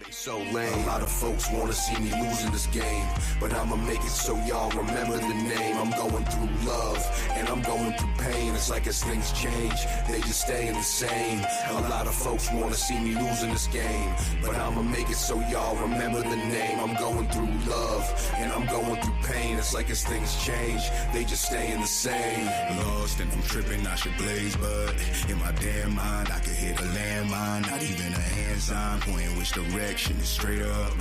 So lame. A lot of folks wanna see me losing this game, but I'ma make it so y'all remember the name. I'm going through love, and I'm going through pain. It's like as things change, they just staying the same. A lot of folks wanna see me losing this game, but I'ma make it so y'all remember the name. I'm going through love, and I'm going through pain. It's like as things change, they just staying the same. Lost and I'm tripping, I should blaze, but in my damn mind, I could hit a landmine. Not even a hand sign pointing which direction. Is straight up.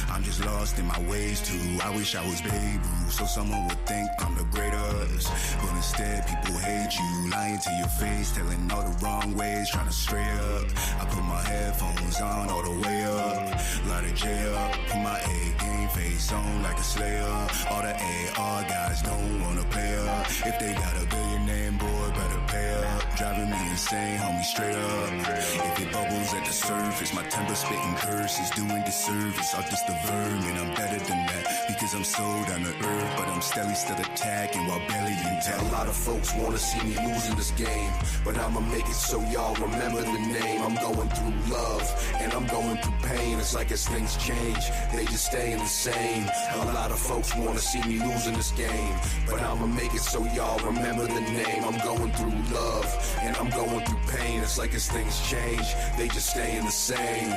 I'm just lost in my ways too. I wish I was Babe Ruth, so someone would think I'm the greatest. But instead, people hate you, lying to your face, telling all the wrong ways, trying to stray up. I put my headphones on all the way up, light a J up, put my A game face on like a slayer. All the AR guys don't wanna play up. If they got a billion name, boy, better pay up. Driving me insane, homie, straight up. If it bubbles at the surface, my temper spitting curses, doing disservice, I'll just the vermin. I'm better than that, because I'm so down to earth, but I'm still attacking while barely intact. A lot of folks wanna see me losing this game, but I'ma make it so y'all remember the name. I'm going through love, and I'm going through pain. It's like as things change, they just staying the same. A lot of folks wanna see me losing this game, but I'ma make it so y'all remember the name. I'm going through love, and I'm going through pain. It's like as things change, they just staying the same.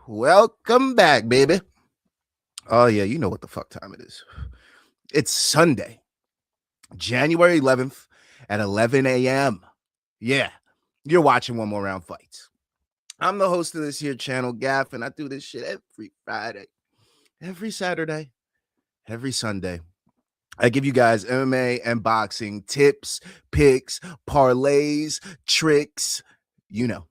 Welcome back, baby. Oh, yeah, you know what the fuck time it is. It's Sunday, January 11th at 11 a.m. Yeah, you're watching One More Round Fights. I'm the host of this here channel, Gaff, and I do this shit every Friday, every Saturday, every Sunday. I give you guys MMA and boxing tips, picks, parlays, tricks, you know,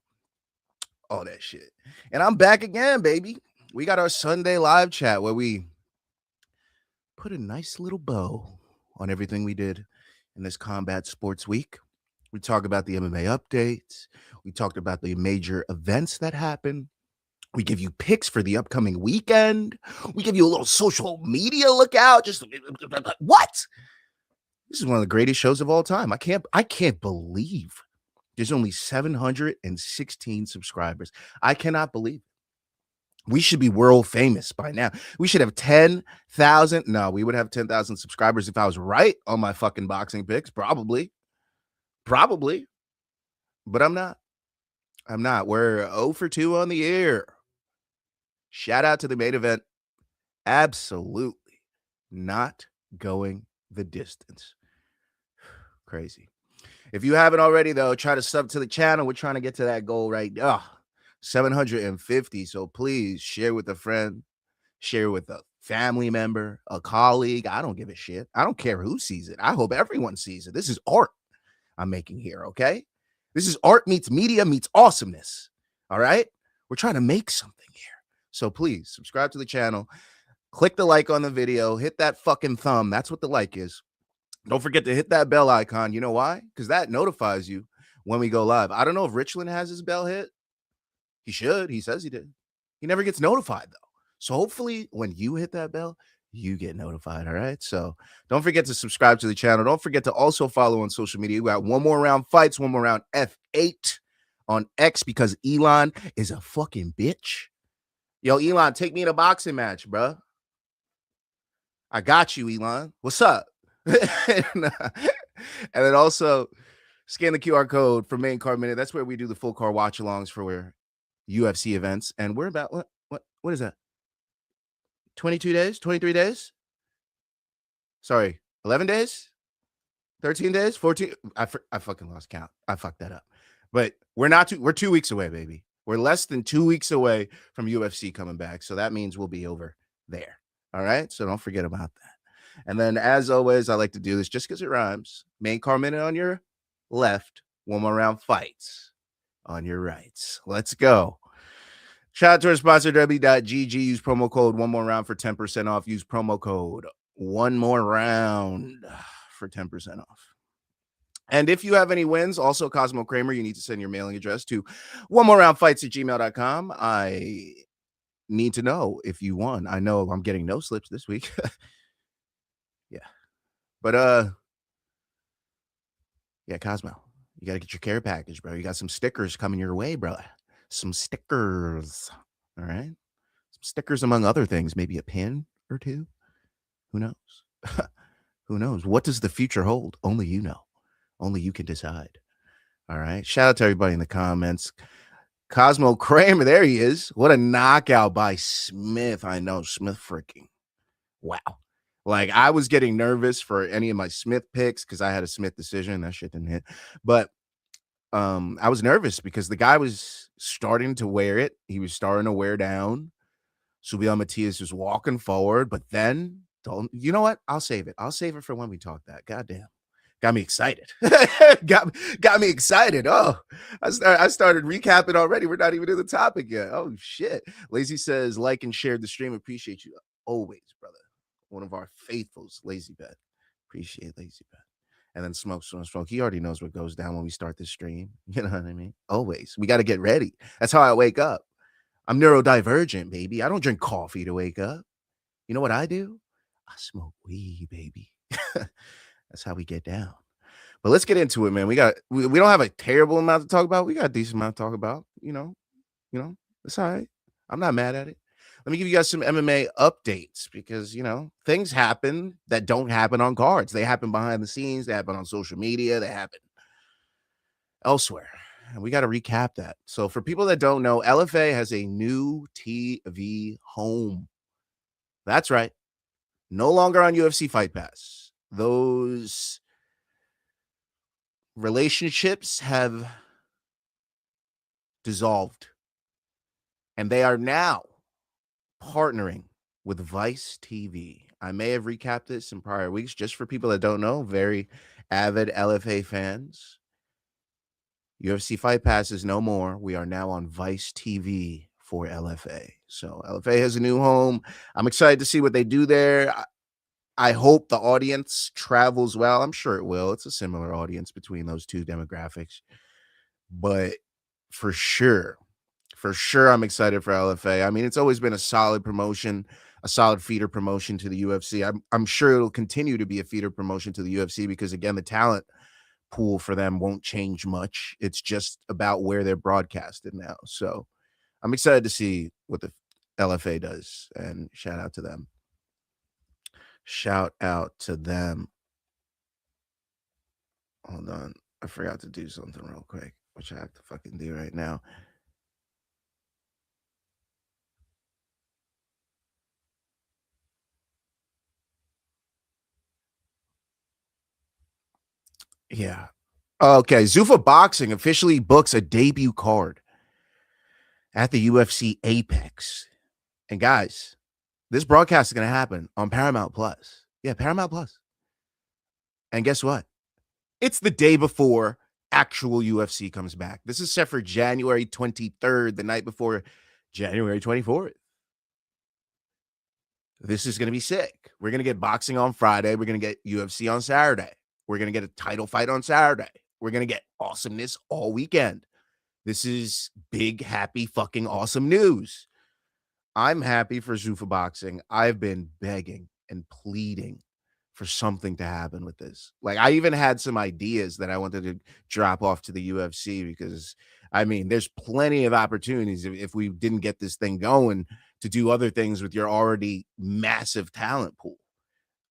all that shit. And I'm back again, baby. We got our Sunday live chat where we put a nice little bow on everything we did in this combat sports week. We talk about the MMA updates. We talked about the major events that happened. We give you picks for the upcoming weekend. We give you a little social media lookout. Just what? This is one of the greatest shows of all time. I can't believe there's only 716 subscribers. I cannot believe it. We should be world famous by now. We should have 10,000. No, we would have 10,000 subscribers if I was right on my fucking boxing picks. Probably. But I'm not. We're 0 for 2 on the air. Shout out to the main event. Absolutely not going the distance. Crazy. If you haven't already, though, try to sub to the channel. We're trying to get to that goal right now. 750. So please share with a friend, share with a family member, a colleague. I don't give a shit. I don't care who sees it. I hope everyone sees it. This is art I'm making here, okay? This is art meets media meets awesomeness, all right? We're trying to make something here. So please subscribe to the channel. Click the like on the video. Hit that fucking thumb. That's what the like is. Don't forget to hit that bell icon. You know why? Because that notifies you when we go live. I don't know if Richland has his bell hit. He should. He says he did. He never gets notified, though. So hopefully when you hit that bell, you get notified, all right? So don't forget to subscribe to the channel. Don't forget to also follow on social media. We got One More Round Fights, One More Round F8 on X because Elon is a fucking bitch. Yo, Elon, take me in a boxing match, bro. I got you, Elon. What's up? And then also Scan the QR code for Main Card Minute. That's where we do the full card watch-alongs for UFC events. And we're about, what is that? 22 days? 23 days? Sorry, 11 days? 13 days? 14? I fucking lost count. I fucked that up. But we're 2 weeks away, baby. We're less than 2 weeks away from UFC coming back. So that means we'll be over there. All right? So don't forget about that. And then, as always, I like to do this just because it rhymes. Main Card Minute on your left. One more round fights on your rights. Let's go. Shout out to our sponsor, W.GG. Use promo code one more round for 10% off. Use promo code one more round for 10% off. And if you have any wins, also Cosmo Kramer, you need to send your mailing address to one more round fights at gmail.com. I need to know if you won. I know I'm getting no slips this week. Yeah. But yeah, Cosmo, you got to get your care package, bro. You got some stickers coming your way, bro. Some stickers. All right. Some stickers, among other things, maybe a pin or two. Who knows? Who knows? What does the future hold? Only you know. Only you can decide. All right. Shout out to everybody in the comments. Cosmo Kramer, there he is. What a knockout by Smith. I know, Smith freaking. Wow. Like, I was getting nervous for any of my Smith picks because I had a Smith decision. That shit didn't hit. But I was nervous because the guy was starting to wear it. He was starting to wear down. Subriel Matias was walking forward, but then, you know what? I'll save it. I'll save it for when we talk that. Goddamn. Got me excited. got me excited. Oh, I started recapping already. We're not even in the topic yet. Oh, shit. Lazy says, like and share the stream. Appreciate you always, brother. One of our faithfuls, Lazy Bet. Appreciate Lazy Bet. And then Smoke. He already knows what goes down when we start this stream. You know what I mean? Always. We got to get ready. That's how I wake up. I'm neurodivergent, baby. I don't drink coffee to wake up. You know what I do? I smoke weed, baby. That's how we get down. But let's get into it, man. We don't have a terrible amount to talk about. We got a decent amount to talk about. You know, it's all right. I'm not mad at it. Let me give you guys some MMA updates because, things happen that don't happen on cards. They happen behind the scenes. They happen on social media. They happen elsewhere. And we got to recap that. So for people that don't know, LFA has a new TV home. That's right. No longer on UFC Fight Pass. Those relationships have dissolved. And they are now partnering with Vice TV. I may have recapped this in prior weeks. Just for people that don't know, very avid LFA fans. UFC Fight Pass is no more. We are now on Vice TV for LFA. So LFA has a new home. I'm excited to see what they do there. I hope the audience travels well. I'm sure it will. It's a similar audience between those two demographics. But for sure, I'm excited for LFA. I mean, it's always been a solid promotion, a solid feeder promotion to the UFC. I'm sure it'll continue to be a feeder promotion to the UFC because, again, the talent pool for them won't change much. It's just about where they're broadcasted now. So I'm excited to see what the LFA does, and shout out to them. Shout out to them. Hold on. I forgot to do something real quick, which I have to fucking do right now. Yeah. Okay. Zuffa Boxing officially books a debut card at the UFC Apex. And guys, this broadcast is going to happen on Paramount Plus. Yeah, Paramount Plus. And guess what? It's the day before actual UFC comes back. This is set for January 23rd, the night before January 24th. This is going to be sick. We're going to get boxing on Friday. We're going to get UFC on Saturday. We're going to get a title fight on Saturday. We're going to get awesomeness all weekend. This is big, happy, fucking awesome news. I'm happy for Zuffa Boxing. I've been begging and pleading for something to happen with this. Like, I even had some ideas that I wanted to drop off to the UFC because, I mean, there's plenty of opportunities if we didn't get this thing going to do other things with your already massive talent pool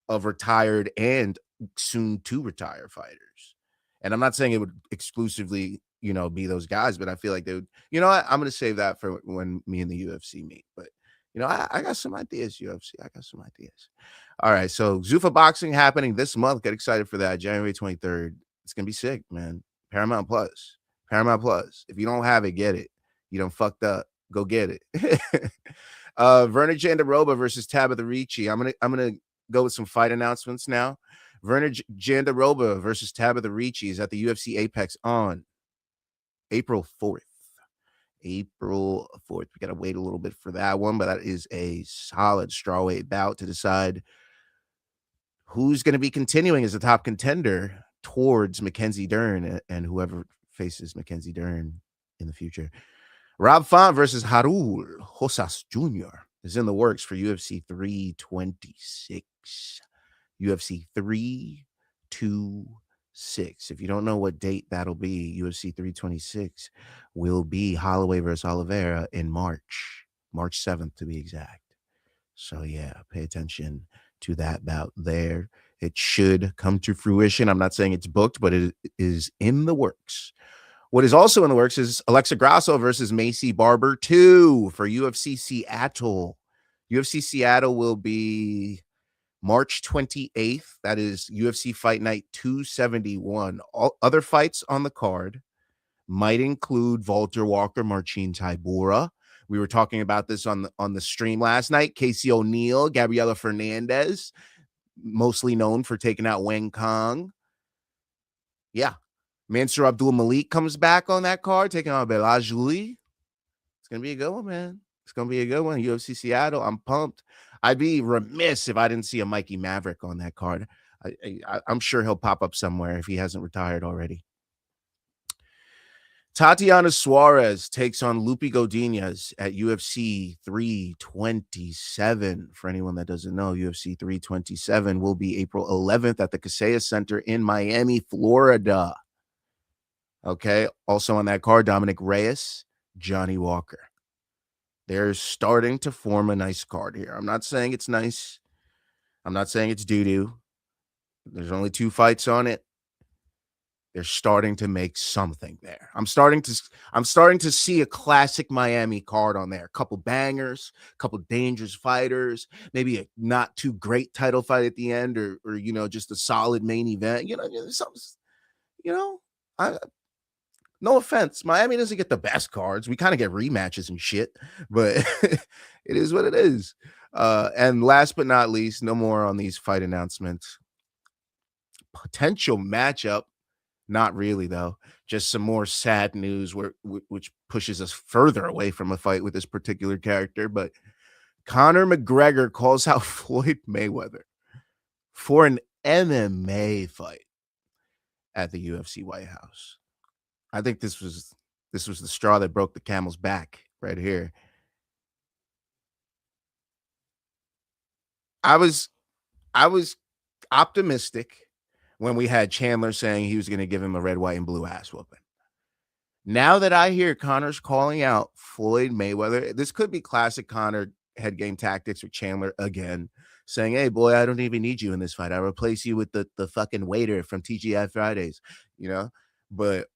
of retired and soon to retire fighters. And I'm not saying it would exclusively, be those guys, but I feel like they would, what? I'm going to save that for when me and the UFC meet. But, I got some ideas, UFC. I got some ideas. All right. So Zuffa Boxing happening this month. Get excited for that. January 23rd. It's going to be sick, man. Paramount Plus. Paramount Plus. If you don't have it, get it. You done fucked up. Go get it. Verna Jandaroba versus Tabitha Ricci. I'm gonna go with some fight announcements now. Verna Jandaroba versus Tabitha Ricci is at the UFC Apex on April 4th. April 4th. We gotta wait a little bit for that one, but that is a solid strawweight bout to decide who's going to be continuing as a top contender towards Mackenzie Dern and whoever faces Mackenzie Dern in the future. Rob Font versus Raul Rosas Jr. is in the works for UFC 326. UFC 326. If you don't know what date that'll be, UFC 326 will be Holloway versus Oliveira in March 7th to be exact. So yeah, pay attention to that bout there. It should come to fruition. I'm not saying it's booked, but it is in the works. What is also in the works is Alexa Grasso versus Macy Barber 2 for UFC Seattle. UFC Seattle will be March 28th. That is UFC Fight Night 271. All other fights on the card might include Walter Walker, Marcin Tybura. We were talking about this on the stream last night. Casey O'Neill, Gabriela Fernandez, mostly known for taking out Wang Kong. Yeah. Mansour Abdul Malik comes back on that card, taking on Bela Julie. It's going to be a good one, man. It's going to be a good one. UFC Seattle. I'm pumped. I'd be remiss if I didn't see a Mikey Maverick on that card. I'm sure he'll pop up somewhere if he hasn't retired already. Tatiana Suarez takes on Lupi Godinez at UFC 327. For anyone that doesn't know, UFC 327 will be April 11th at the Kaseya Center in Miami, Florida. Okay. Also on that card, Dominic Reyes, Johnny Walker. They're starting to form a nice card here. I'm not saying it's nice. I'm not saying it's doo-doo. There's only 2 fights on it. They're starting to make something there. I'm starting to see a classic Miami card on there. A couple bangers, a couple dangerous fighters, maybe a not too great title fight at the end, or just a solid main event. No offense, Miami doesn't get the best cards. We kind of get rematches and shit, but it is what it is. And last but not least, no more on these fight announcements. Potential matchup. Not really, though. Just some more sad news which pushes us further away from a fight with this particular character. But Conor McGregor calls out Floyd Mayweather for an MMA fight at the UFC White House. I think this was the straw that broke the camel's back right here. I was optimistic when we had Chandler saying he was going to give him a red, white, and blue ass whooping. Now that I hear Conor's calling out Floyd Mayweather, this could be classic Conor head game tactics with Chandler again, saying, hey, boy, I don't even need you in this fight. I replace you with the fucking waiter from TGI Fridays, But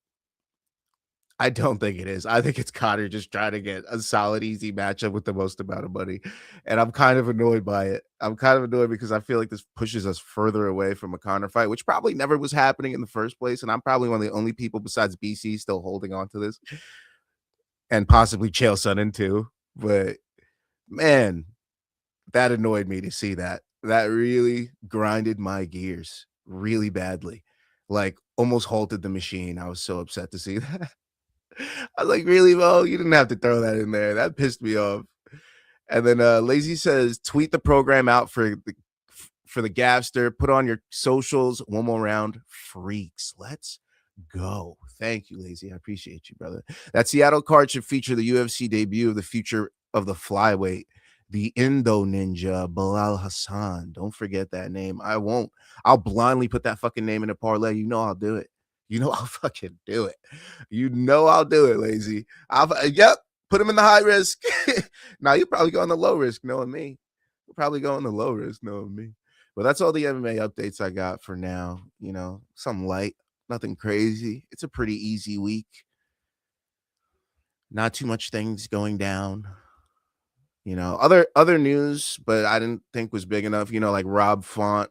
I don't think it is. I think it's Conor just trying to get a solid, easy matchup with the most amount of money. And I'm kind of annoyed by it. I'm kind of annoyed because I feel like this pushes us further away from a Conor fight, which probably never was happening in the first place. And I'm probably one of the only people besides BC still holding on to this. And possibly Chael Sonnen too. But, man, that annoyed me to see that. That really grinded my gears really badly. Like, almost halted the machine. I was so upset to see that. I was like, really, Mo? You didn't have to throw that in there. That pissed me off. And then Lazy says, tweet the program out for the Gavster. Put on your socials. One more round. Freaks. Let's go. Thank you, Lazy. I appreciate you, brother. That Seattle card should feature the UFC debut of the future of the flyweight, the Indo Ninja, Bilal Hassan. Don't forget that name. I won't. I'll blindly put that fucking name in a parlay. You know I'll do it. I'll fucking do it. I'll do it, Lazy. Yep, put him in the high risk. Now you probably go on the low risk, knowing me. You'll probably go on the low risk, knowing me. But that's all the MMA updates I got for now. Something light. Nothing crazy. It's a pretty easy week. Not too much things going down. Other news, but I didn't think was big enough. Like Rob Font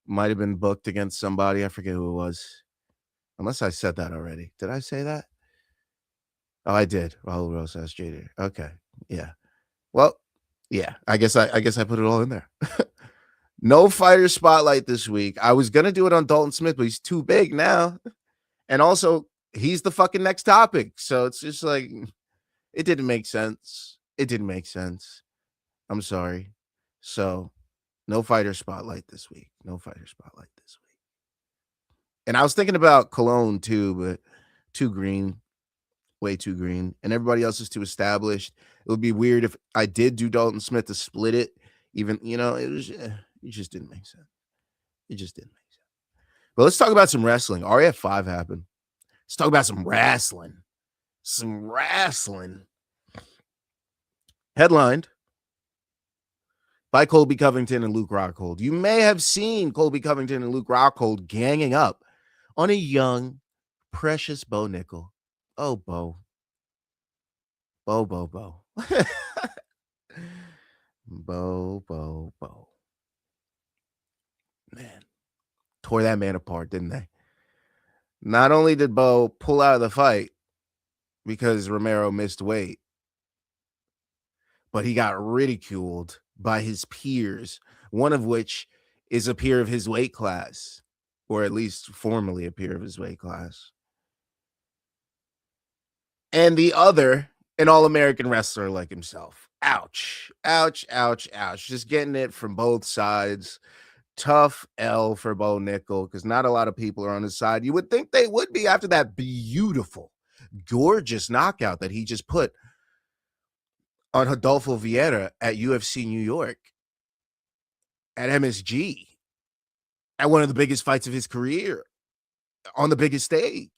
might have been booked against somebody. I forget who it was. Unless I said that already. Did I say that? Oh, I did. Raul Rocha SJD. Okay. Yeah. Well, yeah. I guess I put it all in there. No fighter spotlight this week. I was gonna do it on Dalton Smith, but he's too big now. And also, he's the fucking next topic. So it's just like it didn't make sense. I'm sorry. So no fighter spotlight this week. And I was thinking about Cologne too, but too green, way too green. And everybody else is too established. It would be weird if I did do Dalton Smith to split it. Even, it just didn't make sense. But let's talk about some wrestling. RF 5 happened. Let's talk about some wrestling. Headlined by Colby Covington and Luke Rockhold. You may have seen Colby Covington and Luke Rockhold ganging up on a young, precious Bo Nickel. Oh, Bo. Bo. Bo. Man. Tore that man apart, didn't they? Not only did Bo pull out of the fight because Romero missed weight, but he got ridiculed by his peers, one of which is a peer of his weight class, or at least formerly a peer of his weight class. And the other, an All-American wrestler like himself. Ouch. Just getting it from both sides. Tough L for Bo Nickel, because not a lot of people are on his side. You would think they would be after that beautiful, gorgeous knockout that he just put on Rodolfo Vieira at UFC New York, at MSG, at one of the biggest fights of his career, on the biggest stage.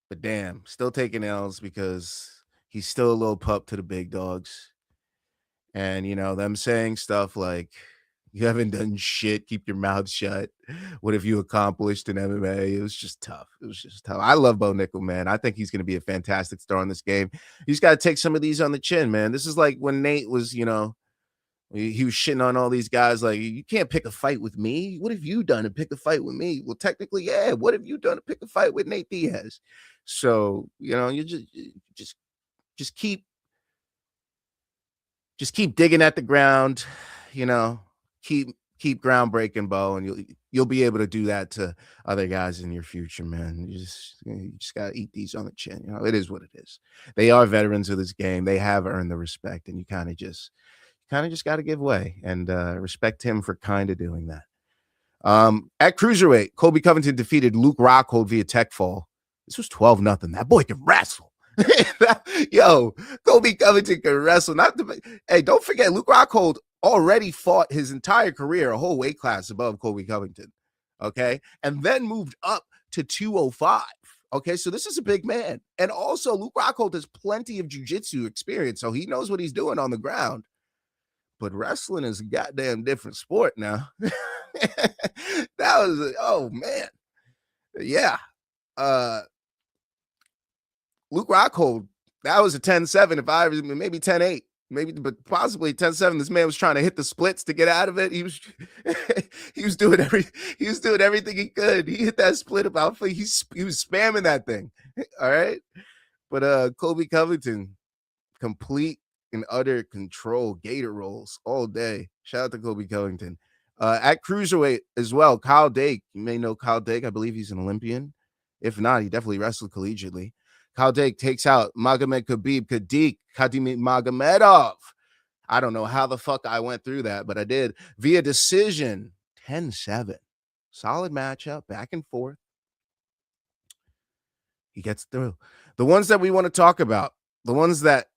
But damn, still taking L's because he's still a little pup to the big dogs. And, them saying stuff like, you haven't done shit, keep your mouth shut. What have you accomplished in MMA? It was just tough. I love Bo Nickel, man. I think he's going to be a fantastic star in this game. He's got to take some of these on the chin, man. This is like when Nate was, he was shitting on all these guys like, you can't pick a fight with me. What have you done to pick a fight with me? Well, technically, yeah. What have you done to pick a fight with Nate Diaz? So, you just keep digging at the ground, keep groundbreaking, Bo, and you'll be able to do that to other guys in your future, man. You just gotta eat these on the chin. It is what it is. They are veterans of this game. They have earned the respect, and you kind of just got to give way and respect him for kind of doing that. At cruiserweight, Colby Covington defeated Luke Rockhold via tech fall. This was 12-0. That boy can wrestle. Yo, Colby Covington can wrestle. Hey, don't forget, Luke Rockhold already fought his entire career a whole weight class above Colby Covington, okay? And then moved up to 205, okay? So this is a big man. And also, Luke Rockhold has plenty of jiu-jitsu experience, so he knows what he's doing on the ground. But wrestling is a goddamn different sport now. Oh, man. Yeah. Luke Rockhold, that was a 10-7, maybe 10-8. But possibly 10-7. This man was trying to hit the splits to get out of it. He was doing everything he could. He hit that split about. He was spamming that thing. All right, but Colby Covington, complete and utter control, gator rolls all day. Shout out to Colby Covington. At cruiserweight as well, Kyle Dake. You may know Kyle Dake. I believe he's an Olympian. If not, he definitely wrestled collegiately. Kyle Dake takes out Magomed Khadimagomedov. I don't know how the fuck I went through that, but I did. Via decision, 10-7. Solid matchup, back and forth. He gets through. The ones that we want to talk about, the ones that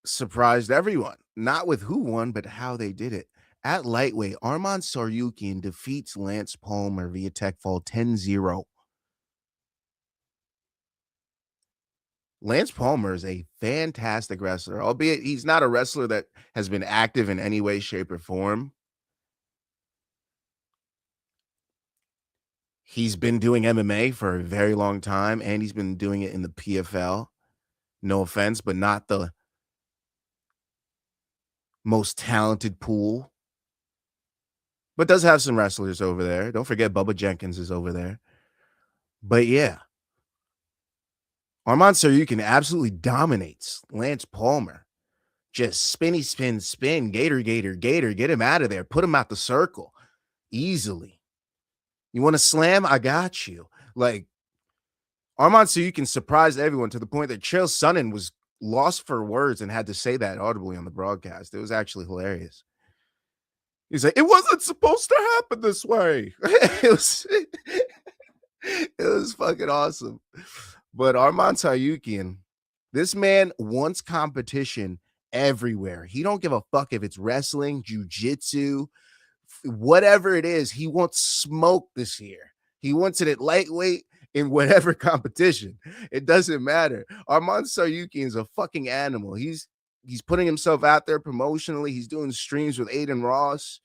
surprised everyone, not with who won, but how they did it. At lightweight, Arman Saryukin defeats Lance Palmer via tech fall 10-0. Lance Palmer is a fantastic wrestler, albeit he's not a wrestler that has been active in any way, shape, or form. He's been doing MMA for a very long time, and he's been doing it in the PFL. No offense, but not the most talented pool. But does have some wrestlers over there. Don't forget Bubba Jenkins is over there. But yeah, Arman Saryukin absolutely dominates Lance Palmer. Just spinny, spin, spin, gator, gator, gator. Get him out of there. Put him out the circle easily. You want to slam? I got you. Like, Arman Saryukin surprised everyone to the point that Chael Sonnen was lost for words and had to say that audibly on the broadcast. It was actually hilarious. He's like, it wasn't supposed to happen this way. It was fucking awesome. But Arman Saryukin, this man wants competition everywhere. He don't give a fuck if it's wrestling, jiu-jitsu, whatever it is. He wants smoke this year. He wants it at lightweight in whatever competition. It doesn't matter. Arman Saryukin is a fucking animal. He's putting himself out there promotionally. He's doing streams with Aiden Ross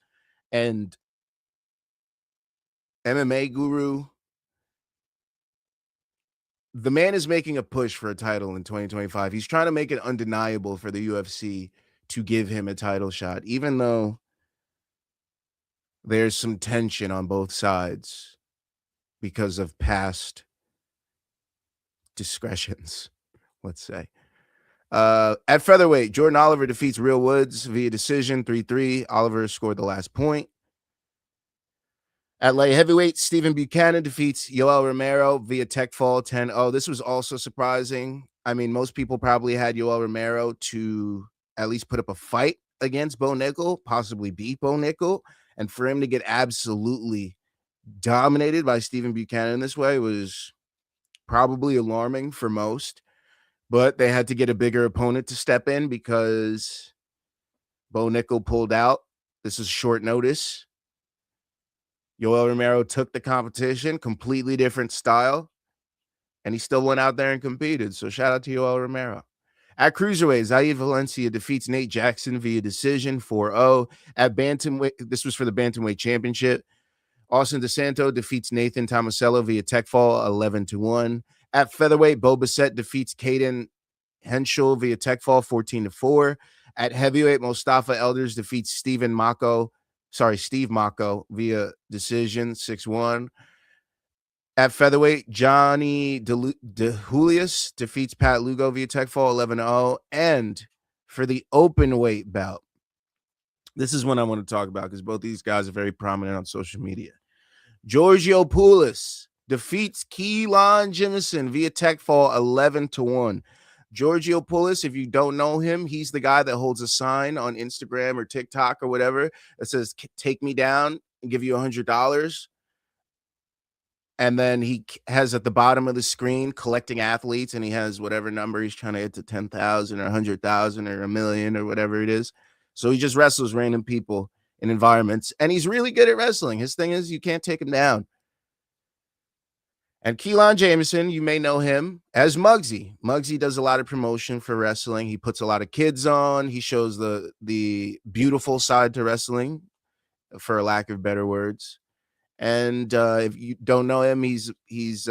and MMA Guru. The man is making a push for a title in 2025. He's trying to make it undeniable for the UFC to give him a title shot, even though there's some tension on both sides because of past discretions, let's say. At featherweight, Jordan Oliver defeats Real Woods via decision 3-3. Oliver scored the last point. At light heavyweight, Stephen Buchanan defeats Yoel Romero via tech fall 10-0. This was also surprising. I mean, most people probably had Yoel Romero to at least put up a fight against Bo Nickel, possibly beat Bo Nickel. And for him to get absolutely dominated by Stephen Buchanan this way was probably alarming for most. But they had to get a bigger opponent to step in because Bo Nickel pulled out. This is short notice. Yoel Romero took the competition, completely different style, and he still went out there and competed. So shout out to Yoel Romero. At cruiserweight, Zaid Valencia defeats Nate Jackson via decision 4-0. At bantamweight, this was for the bantamweight championship. Austin DeSanto defeats Nathan Tomasello via tech fall 11-1. At featherweight, Bo Bissett defeats Caden Henschel via tech fall 14-4. At heavyweight, Mustafa Elders defeats Steve Mako via decision 6-1. At featherweight, Johnny DeJulius defeats Pat Lugo via tech fall 11-0. And for the open weight bout, this is one I want to talk about because both these guys are very prominent on social media. Giorgio Poulos defeats Keelan Jemison via tech fall 11-1. Giorgio Poulos, if you don't know him, he's the guy that holds a sign on Instagram or TikTok or whatever that says, take me down and give you $100. And then he has at the bottom of the screen collecting athletes, and he has whatever number he's trying to hit to 10,000 or 100,000 or 1,000,000 or whatever it is. So he just wrestles random people in environments, and he's really good at wrestling. His thing is you can't take him down. And Keelan Jameson, you may know him as Muggsy. Muggsy does a lot of promotion for wrestling. He puts a lot of kids on. He shows the beautiful side to wrestling, for a lack of better words. And if you don't know him, he's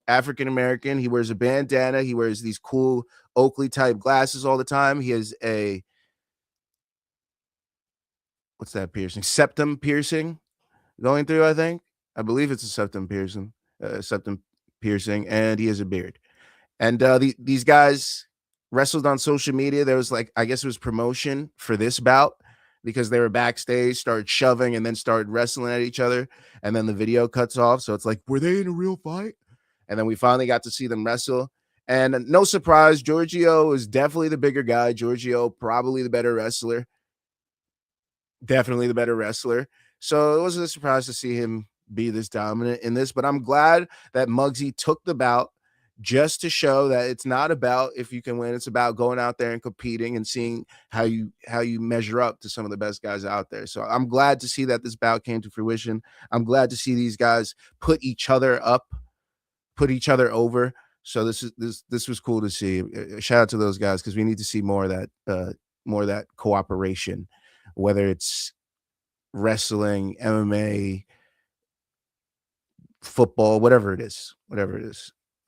African-American. He wears a bandana. He wears these cool Oakley-type glasses all the time. He has a, what's that piercing? Septum piercing going through, I think. I believe it's a septum piercing. And he has a beard. And these guys wrestled on social media. There was I guess it was promotion for this bout because they were backstage, started shoving, and then started wrestling at each other. And then the video cuts off. So it's like, were they in a real fight? And then we finally got to see them wrestle. And no surprise, Giorgio is definitely the bigger guy. Giorgio, probably the better wrestler. Definitely the better wrestler. So it wasn't a surprise to see him be this dominant in this, but I'm glad that Muggsy took the bout just to show that it's not about if you can win. It's about going out there and competing and seeing how you measure up to some of the best guys out there. So I'm glad to see that this bout came to fruition. I'm glad to see these guys put each other up, put each other over. So this was cool to see. Shout out to those guys because we need to see more of that cooperation, whether it's wrestling, MMA, football, whatever it is,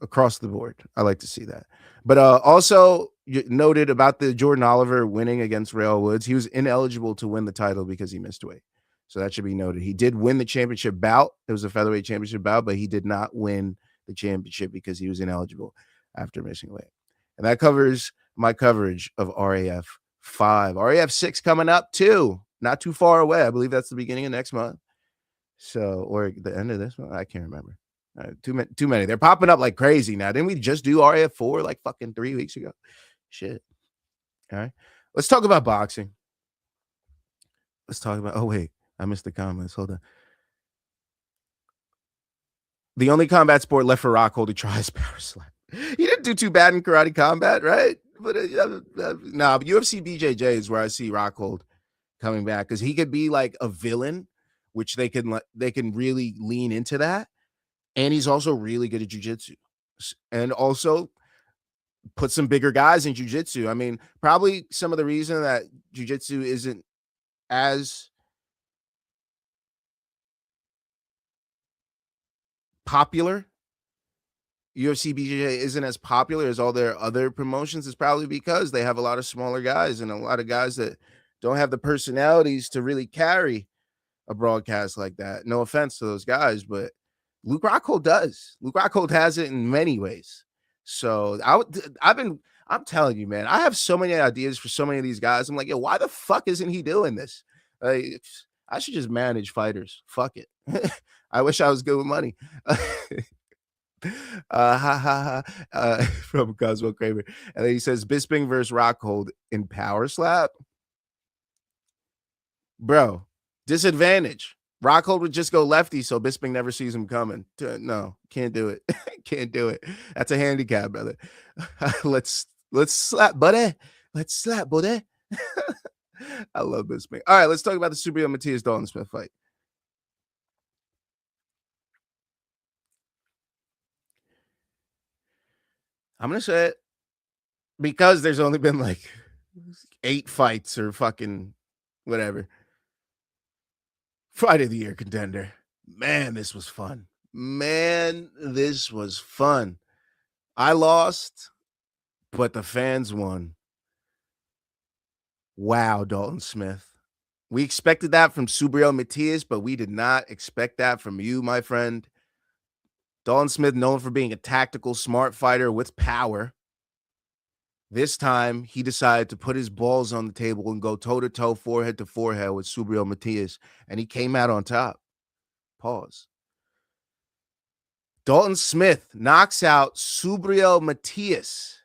across the board. I like to see that. But also noted about the Jordan Oliver winning against Raul Woods. He was ineligible to win the title because he missed weight. So that should be noted. He did win the championship bout. It was a featherweight championship bout, but he did not win the championship because he was ineligible after missing weight. And that covers my coverage of RAF 5. RAF 6 coming up too. Not too far away. I believe that's the beginning of next month. So, or the end of this month. I can't remember. Too many. They're popping up like crazy now. Didn't we just do RAF 4 like fucking 3 weeks ago? Shit. All right. Let's talk about boxing. Let's talk about, oh wait, I missed the comments. Hold on. The only combat sport left for Rockhold to try is power slap. He didn't do too bad in karate combat, right? But but UFC BJJ is where I see Rockhold coming back, because he could be like a villain, which they can really lean into that. And he's also really good at jiu-jitsu, and also put some bigger guys in jiu-jitsu. I mean, probably some of the reason that jiu-jitsu isn't as popular, UFC BJJ isn't as popular as all their other promotions, is probably because they have a lot of smaller guys and a lot of guys that don't have the personalities to really carry a broadcast like that. No offense to those guys, but Luke Rockhold does. Luke Rockhold has it in many ways. So I'm telling you, man, I have so many ideas for so many of these guys. I'm like, yo, why the fuck isn't he doing this? Like, I should just manage fighters. Fuck it. I wish I was good with money. From Cosmo Kramer. And then he says Bisping versus Rockhold in power slap. Bro, disadvantage. Rockhold would just go lefty, so Bisping never sees him coming. No, can't do it. Can't do it. That's a handicap, brother. Let's slap, buddy. Let's slap, buddy. I love Bisping. All right, let's talk about the Subriel Matias Dalton Smith fight. I'm gonna say it because there's only been like 8 fights or fucking whatever. Fight of the year contender. Man, this was fun. I lost, but the fans won. Wow, Dalton Smith. We expected that from Subriel Matias, but we did not expect that from you, my friend. Dalton Smith, known for being a tactical, smart fighter with power. This time, he decided to put his balls on the table and go toe-to-toe, forehead to forehead with Subriel Matias, and he came out on top. Pause. Dalton Smith knocks out Subriel Matias.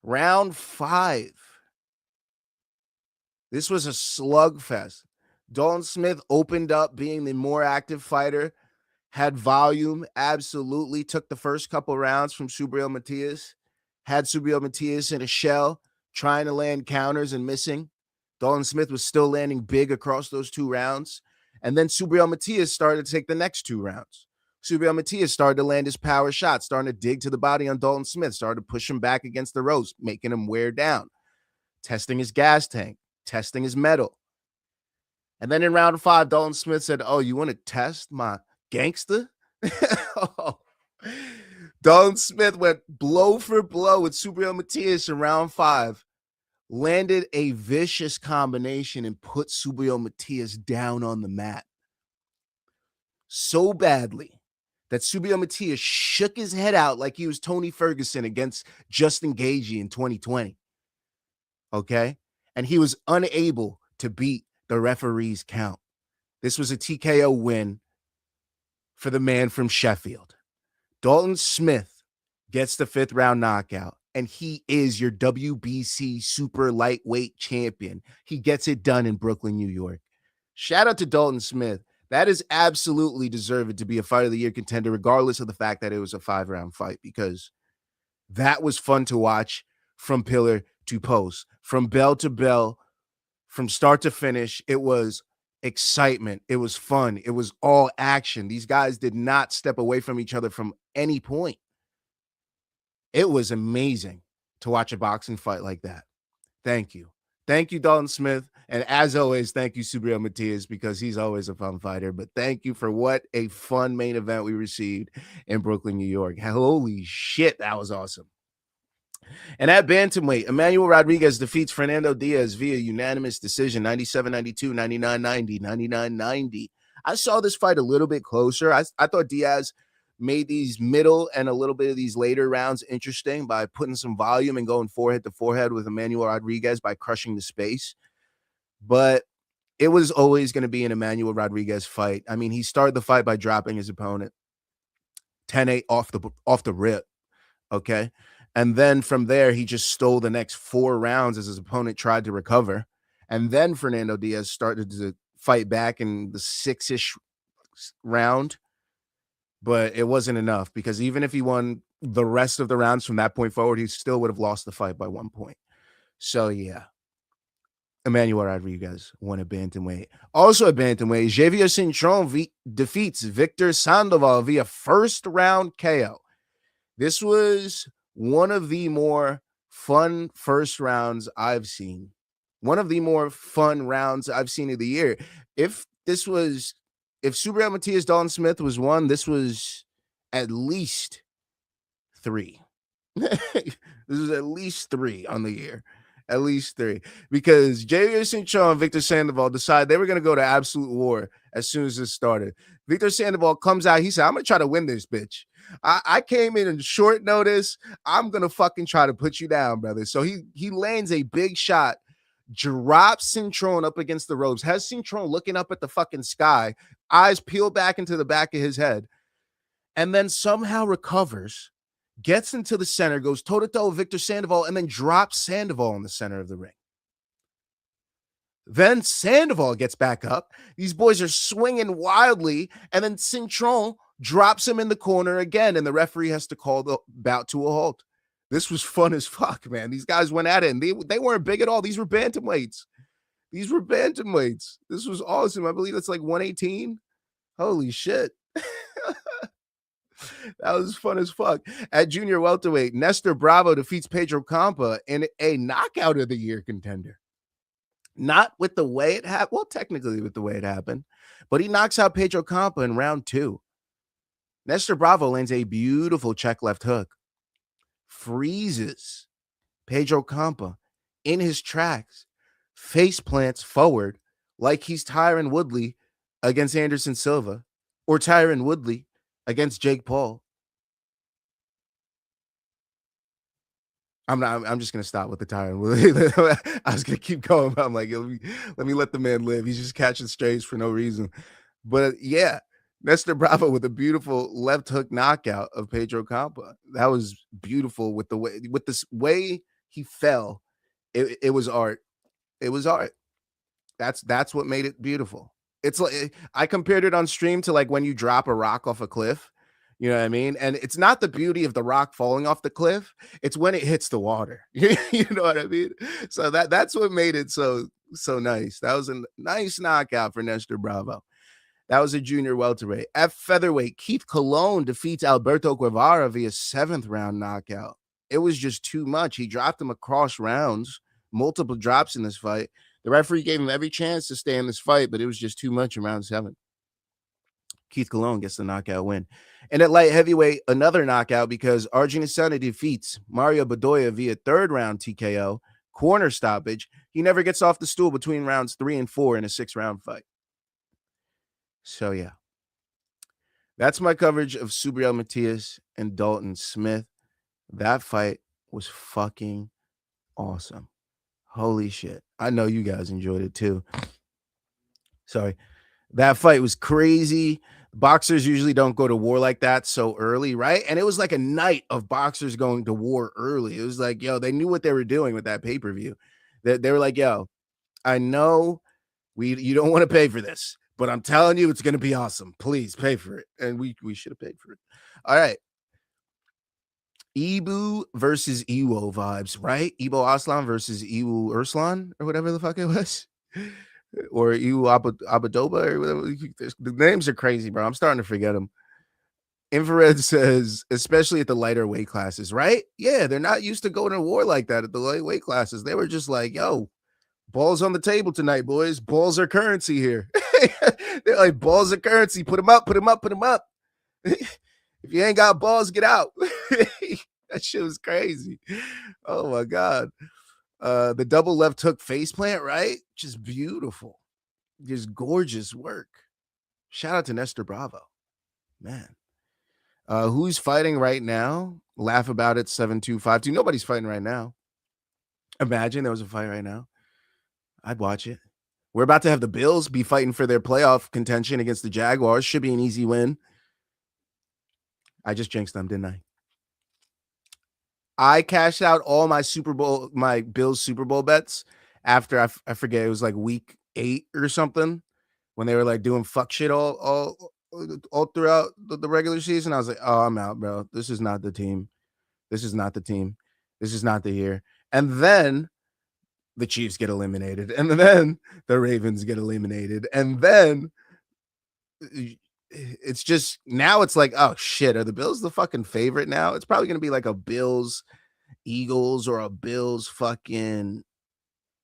Round 5. This was a slugfest. Dalton Smith opened up being the more active fighter, had volume, absolutely took the first couple rounds from Subriel Matias. Had Subriel Matias in a shell, trying to land counters and missing. Dalton Smith was still landing big across those 2 rounds. And then Subriel Matias started to take the next 2 rounds. Subriel Matias started to land his power shots, starting to dig to the body on Dalton Smith, started to push him back against the ropes, making him wear down, testing his gas tank, testing his metal. And then in round 5, Dalton Smith said, oh, you want to test my gangster? Oh. Dalton Smith went blow for blow with Subriel Matias in round 5, landed a vicious combination and put Subriel Matias down on the mat so badly that Subriel Matias shook his head out like he was Tony Ferguson against Justin Gaethje in 2020. Okay? And he was unable to beat the referee's count. This was a TKO win for the man from Sheffield. Dalton Smith gets the 5th round knockout, and he is your WBC super lightweight champion. He gets it done in Brooklyn, New York. Shout out to Dalton Smith. That is absolutely deserved to be a fight of the year contender, regardless of the fact that it was a 5-round fight, because that was fun to watch from pillar to post, from bell to bell, from start to finish. It was excitement. It was fun. It was all action. These guys did not step away from each other from any point. It was amazing to watch a boxing fight like that. Thank you. Thank you, Dalton Smith. And as always, thank you, Subriel Matias, because he's always a fun fighter. But thank you for what a fun main event we received in Brooklyn, New York. Holy shit, that was awesome. And at bantamweight, Emmanuel Rodriguez defeats Fernando Diaz via unanimous decision, 97-92, 99-90, 99-90. I saw this fight a little bit closer. I thought Diaz made these middle and a little bit of these later rounds interesting by putting some volume and going forehead to forehead with Emmanuel Rodriguez by crushing the space. But it was always going to be an Emmanuel Rodriguez fight. I mean, he started the fight by dropping his opponent 10-8 off the rip, okay? And then from there, he just stole the next 4 rounds as his opponent tried to recover. And then Fernando Diaz started to fight back in the 6-ish round. But it wasn't enough because even if he won the rest of the rounds from that point forward, he still would have lost the fight by 1 point. So, yeah. Emmanuel Rodriguez won a bantamweight. Also a bantamweight, Javier Cintron defeats Victor Sandoval via first round KO. This was one of the more fun first rounds I've seen. One of the more fun rounds I've seen of the year. If Subriel Matias, Dalton Smith was one, this was at least 3. This is at least 3 on the year. At least 3. Because Javier Cintron and Victor Sandoval decided they were going to go to absolute war as soon as this started. Victor Sandoval comes out. He said, I'm going to try to win this bitch. I came in short notice. I'm going to fucking try to put you down, brother. So he lands a big shot, drops Cintron up against the ropes, has Cintron looking up at the fucking sky, eyes peeled back into the back of his head, and then somehow recovers, gets into the center, goes toe-to-toe with Victor Sandoval, and then drops Sandoval in the center of the ring. Then Sandoval gets back up. These boys are swinging wildly, and then Cintron drops him in the corner again, and the referee has to call the bout to a halt. This was fun as fuck, man. These guys went at it, and they weren't big at all. These were bantamweights. This was awesome. I believe it's like 118. Holy shit. That was fun as fuck. At junior welterweight, Nestor Bravo defeats Pedro Campa in a knockout of the year contender. Not with the way it happened. Well, technically with the way it happened, but he knocks out Pedro Campa in round 2. Nestor Bravo lands a beautiful check left hook, freezes Pedro Campa in his tracks, face plants forward like he's Tyron Woodley against Anderson Silva or Tyron Woodley against Jake Paul. I'm just gonna stop with the Tyron Woodley. I was gonna keep going, but I'm like, let me let the man live. He's just catching strays for no reason. But yeah, Nestor Bravo with a beautiful left hook knockout of Pedro Campa. That was beautiful with this way he fell. It was art. It was art. That's what made it beautiful. It's like I compared it on stream to like when you drop a rock off a cliff. You know what I mean? And it's not the beauty of the rock falling off the cliff. It's when it hits the water. You know what I mean? So that's what made it so nice. That was a nice knockout for Nestor Bravo. That was a junior welterweight. At featherweight, Keith Colon defeats Alberto Guevara via 7th round knockout. It was just too much. He dropped him across rounds, multiple drops in this fight. The referee gave him every chance to stay in this fight, but it was just too much in round 7. Keith Colon gets the knockout win. And at light heavyweight, another knockout because Arjun Asana defeats Mario Bedoya via 3rd round TKO, corner stoppage. He never gets off the stool between rounds 3 and 4 in a 6-round fight. So, yeah. That's my coverage of Subriel Matias and Dalton Smith. That fight was fucking awesome. Holy shit. I know you guys enjoyed it too. Sorry. That fight was crazy. Boxers usually don't go to war like that so early, right? And it was like a night of boxers going to war early. It was like, yo, they knew what they were doing with that pay-per-view. They were like, yo, I know you don't want to pay for this, but I'm telling you, it's going to be awesome. Please pay for it. And we should have paid for it. All right. Ibu versus Iwo vibes, right? Ibo Aslan versus Iwu Urslan or whatever the fuck it was. Or Iwu Abadoba or whatever. The names are crazy, bro. I'm starting to forget them. Infrared says, especially at the lighter weight classes, right? Yeah, they're not used to going to war like that at the light weight classes. They were just like, yo, Balls on the table tonight, boys. Balls are currency here. They're like, balls are currency. Put them up, put them up, put them up. If you ain't got balls, get out. That shit was crazy. Oh my God. The double left hook face plant, right? Just beautiful. Just gorgeous work. Shout out to Nestor Bravo. Man. Who's fighting right now? Laugh about it, 7252. Nobody's fighting right now. Imagine there was a fight right now. I'd watch it. We're about to have the Bills be fighting for their playoff contention against the Jaguars. Should be an easy win. I just jinxed them, didn't I? I cashed out all my Bills Super Bowl bets after I forget, it was like week 8 or something, when they were like doing fuck shit all throughout the regular season. I was like, oh, I'm out, bro. This is not the team. This is not the team. This is not the year. And then the Chiefs get eliminated, and then the Ravens get eliminated, and then it's just, now it's like, oh shit, are the Bills the fucking favorite now? It's probably going to be like a Bills Eagles or a Bills fucking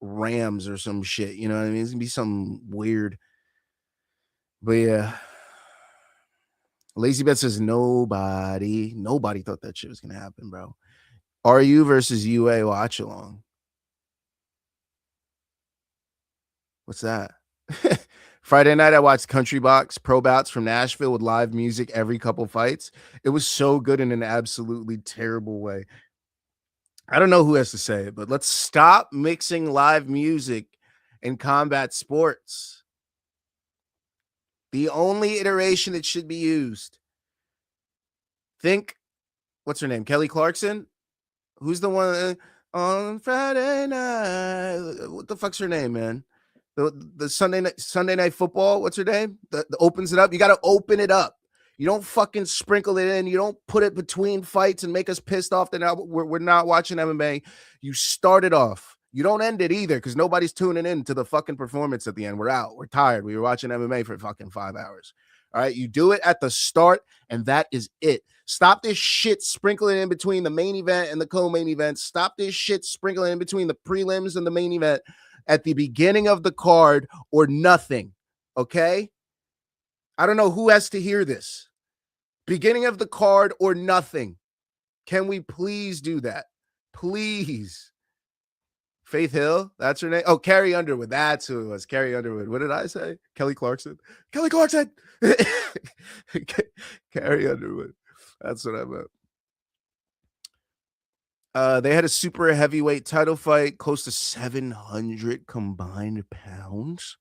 Rams or some shit. You know what I mean? It's going to be some weird. But yeah. Lazy Bet says nobody thought that shit was going to happen, bro. RU versus UA watch along. What's that? Friday night, I watched Country Box Pro Bouts from Nashville with live music every couple fights. It was so good in an absolutely terrible way. I don't know who has to say it, but let's stop mixing live music and combat sports. The only iteration that should be used. Think, what's her name? Kelly Clarkson? Who's the one on Friday night? What the fuck's her name, man? The Sunday night football. What's her name? The opens it up. You got to open it up. You don't fucking sprinkle it in. You don't put it between fights and make us pissed off that now we're not watching MMA. You start it off. You don't end it either, because nobody's tuning in to the fucking performance at the end. We're out. We're tired. We were watching MMA for fucking 5 hours. All right. You do it at the start, and that is it. Stop this shit sprinkling in between the main event and the co-main event. Stop this shit sprinkling in between the prelims and the main event at the beginning of the card, or nothing. Okay? I don't know who has to hear this. Beginning of the card or nothing. Can we please do that? Please. Faith Hill, that's her name. Oh, Carrie Underwood. That's who it was. Carrie Underwood. What did I say? Kelly Clarkson. Kelly Clarkson. Carrie Underwood. That's what I meant. They had a super heavyweight title fight, close to 700 combined pounds.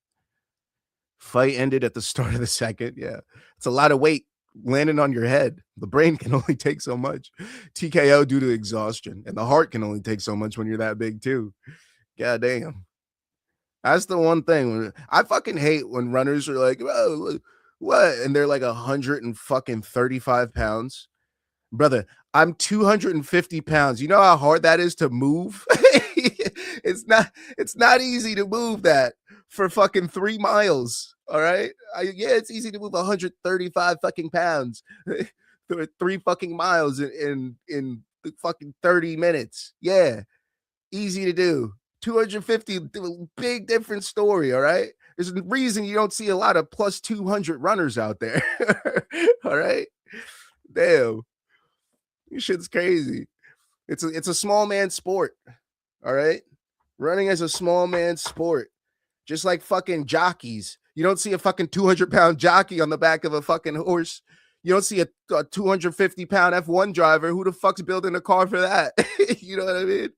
Fight ended at the start of the second. Yeah, it's a lot of weight landing on your head. The brain can only take so much. TKO due to exhaustion, and the heart can only take so much when you're that big too. God damn. That's the one thing. I fucking hate when runners are like, oh, what? And they're like 135 pounds. Brother, I'm 250 pounds. You know how hard that is to move? It's not easy to move that for fucking 3 miles. All right. Yeah, it's easy to move 135 fucking pounds. 3 fucking miles in fucking 30 minutes. Yeah. Easy to do. 250, big different story. All right. There's a reason you don't see a lot of plus 200 runners out there. All right. Damn. This shit's crazy. It's a small man sport. All right. Running is a small man sport. Just like fucking jockeys. You don't see a fucking 200-pound jockey on the back of a fucking horse. You don't see a 250-pound F1 driver. Who the fuck's building a car for that? You know what I mean?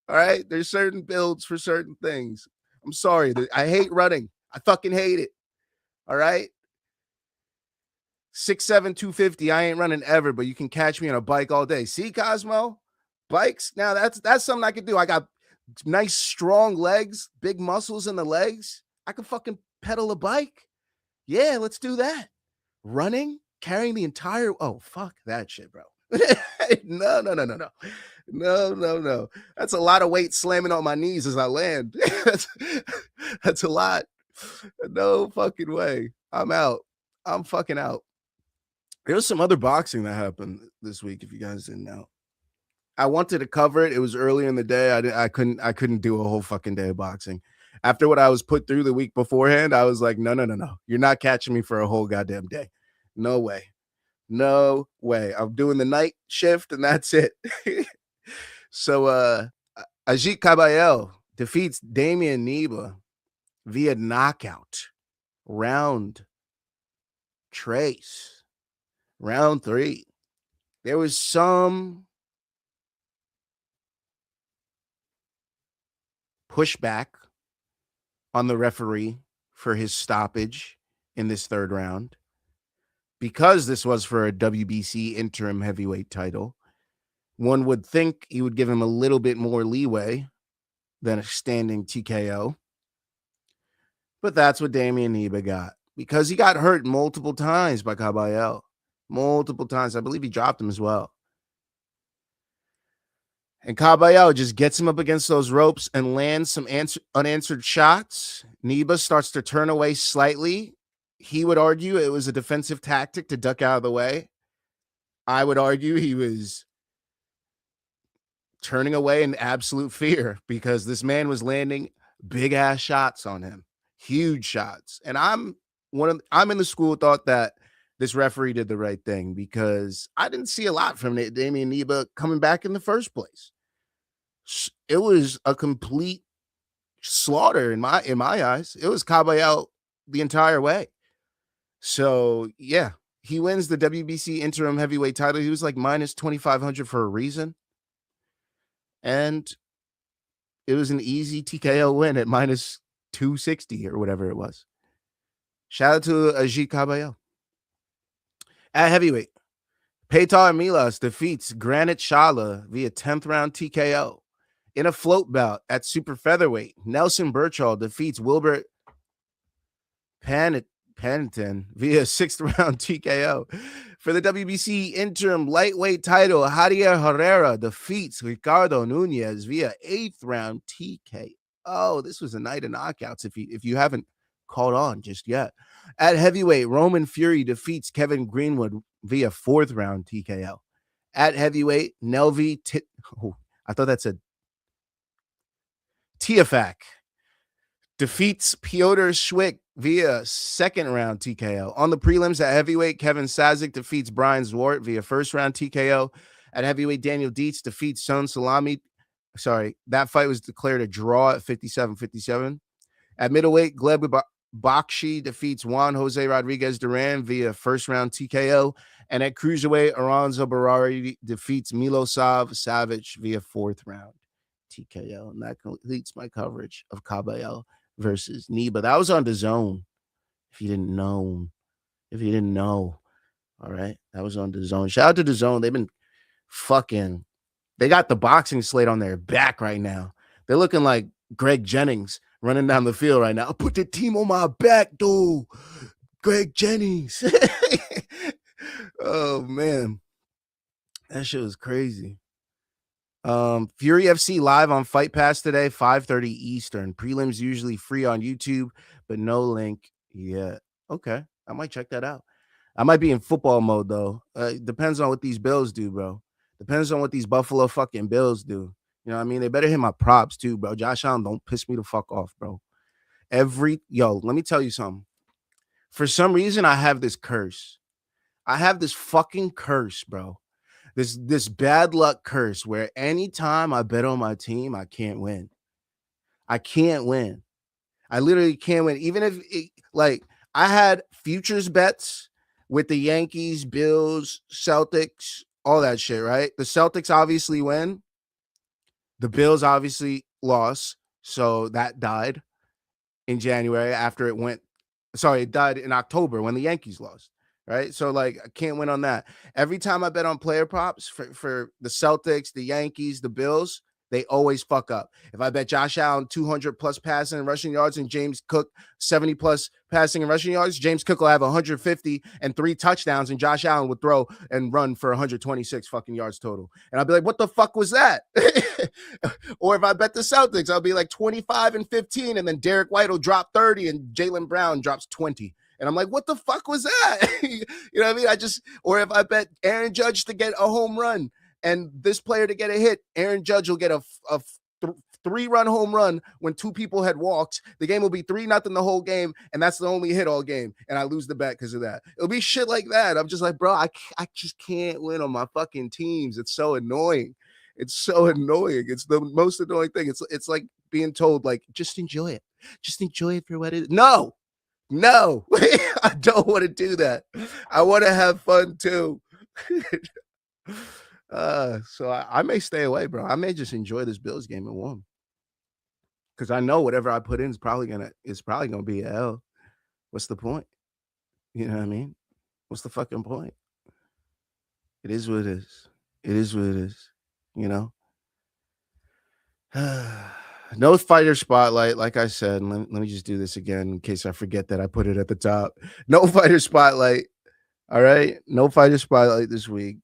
All right. There's certain builds for certain things. I'm sorry. I hate running. I fucking hate it. All right. 6'7", 250. I ain't running ever, but you can catch me on a bike all day. See, Cosmo? Bikes? Now that's something I can do. I got nice, strong legs, big muscles in the legs. I can fucking pedal a bike. Yeah, let's do that. Running, carrying the entire... Oh, fuck that shit, bro. No. No. That's a lot of weight slamming on my knees as I land. That's a lot. No fucking way. I'm out. I'm fucking out. There's some other boxing that happened this week, if you guys didn't know. I wanted to cover it. It was early in the day. I couldn't do a whole fucking day of boxing. After what I was put through the week beforehand, I was like, no. You're not catching me for a whole goddamn day. No way. No way. I'm doing the night shift and that's it. So Agit Kabayel defeats Damian Knyba via knockout. Round 3. There was some pushback on the referee for his stoppage in this third round. Because this was for a WBC interim heavyweight title, one would think he would give him a little bit more leeway than a standing TKO. But that's what Damian Knyba got. Because he got hurt multiple times by Kabayel. Multiple times. I believe he dropped him as well. And Kabayel just gets him up against those ropes and lands some unanswered shots. Knyba starts to turn away slightly. He would argue it was a defensive tactic to duck out of the way. I would argue he was turning away in absolute fear because this man was landing big-ass shots on him. Huge shots. And I'm in the school of thought that this referee did the right thing because I didn't see a lot from Damian Knyba coming back in the first place. It was a complete slaughter in my eyes. It was Kabayel the entire way. So yeah, he wins the WBC interim heavyweight title. He was like minus 2,500 for a reason. And it was an easy TKO win at minus 260 or whatever it was. Shout out to Agit Kabayel. At heavyweight, Petar Milas defeats Granit Xhaka via 10th round TKO. In a float bout at super featherweight, Nelson Berchall defeats Wilbert Pennington via 6th round TKO. For the WBC interim lightweight title, Javier Herrera defeats Ricardo Nunez via 8th round TKO. This was a night of knockouts if you haven't caught on just yet. At heavyweight, Roman Fury defeats Kevin Greenwood via 4th round TKO. At heavyweight, I thought that said Tiafak defeats Piotr Schwick via 2nd round TKO. On the prelims at heavyweight, Kevin Sazik defeats Brian Zwart via 1st round TKO. At heavyweight, Daniel Dietz defeats Son Salami. Sorry, that fight was declared a draw at 57-57. At middleweight, Gleb Bakshi defeats Juan Jose Rodriguez Duran via 1st round TKO. And at cruiserweight, Aranza Barari defeats Milosav Savic via 4th round TKO. And that completes my coverage of Kabayel versus Knyba. That was on DAZN. If you didn't know. All right. That was on DAZN. Shout out to DAZN. They've been they got the boxing slate on their back right now. They're looking like Greg Jennings running down the field right now. I'll put the team on my back, dude. Greg Jennings. Oh man. That shit was crazy. Fury FC live on Fight Pass today, 5:30 Eastern. Prelims usually free on YouTube, but no link yet. Okay, I might check that out. I might be in football mode though. Depends on what these Bills do, bro. Depends on what these Buffalo fucking Bills do. You know what I mean? They better hit my props too, bro. Josh Allen, don't piss me the fuck off, bro. Let me tell you something. For some reason, I have this curse. I have this fucking curse, bro. This bad luck curse where anytime I bet on my team, I can't win. I can't win. I literally can't win. Even if I had futures bets with the Yankees, Bills, Celtics, all that shit, right? The Celtics obviously win. The Bills obviously lost. So that died in January after it went. Sorry, it died in October when the Yankees lost. Right. So I can't win on that. Every time I bet on player props for the Celtics, the Yankees, the Bills, they always fuck up. If I bet Josh Allen 200 plus passing and rushing yards and James Cook 70 plus passing and rushing yards, James Cook will have 150 and 3 touchdowns and Josh Allen would throw and run for 126 fucking yards total. And I'll be like, what the fuck was that? Or if I bet the Celtics, I'll be like 25 and 15 and then Derek White will drop 30 and Jaylen Brown drops 20. And I'm like, what the fuck was that? You know what I mean? Or if I bet Aaron Judge to get a home run and this player to get a hit, Aaron Judge will get a 3-run home run when 2 people had walked. The game will be 3-0 the whole game, and that's the only hit all game, and I lose the bet because of that. It'll be shit like that. I'm just like, bro, I just can't win on my fucking teams. It's so annoying. It's so annoying. It's the most annoying thing. It's like being told, like, just enjoy it. Just enjoy it for what it is. No, I don't want to do that. I want to have fun too. So I may stay away, bro. I may just enjoy this Bills game and win. Because I know whatever I put in is probably gonna be a L. What's the point? You know what I mean? What's the fucking point? It is what it is. It is what it is. You know? No fighter spotlight, like I said. Let me just do this again in case I forget that I put it at the top. No fighter spotlight. All right? No fighter spotlight this week.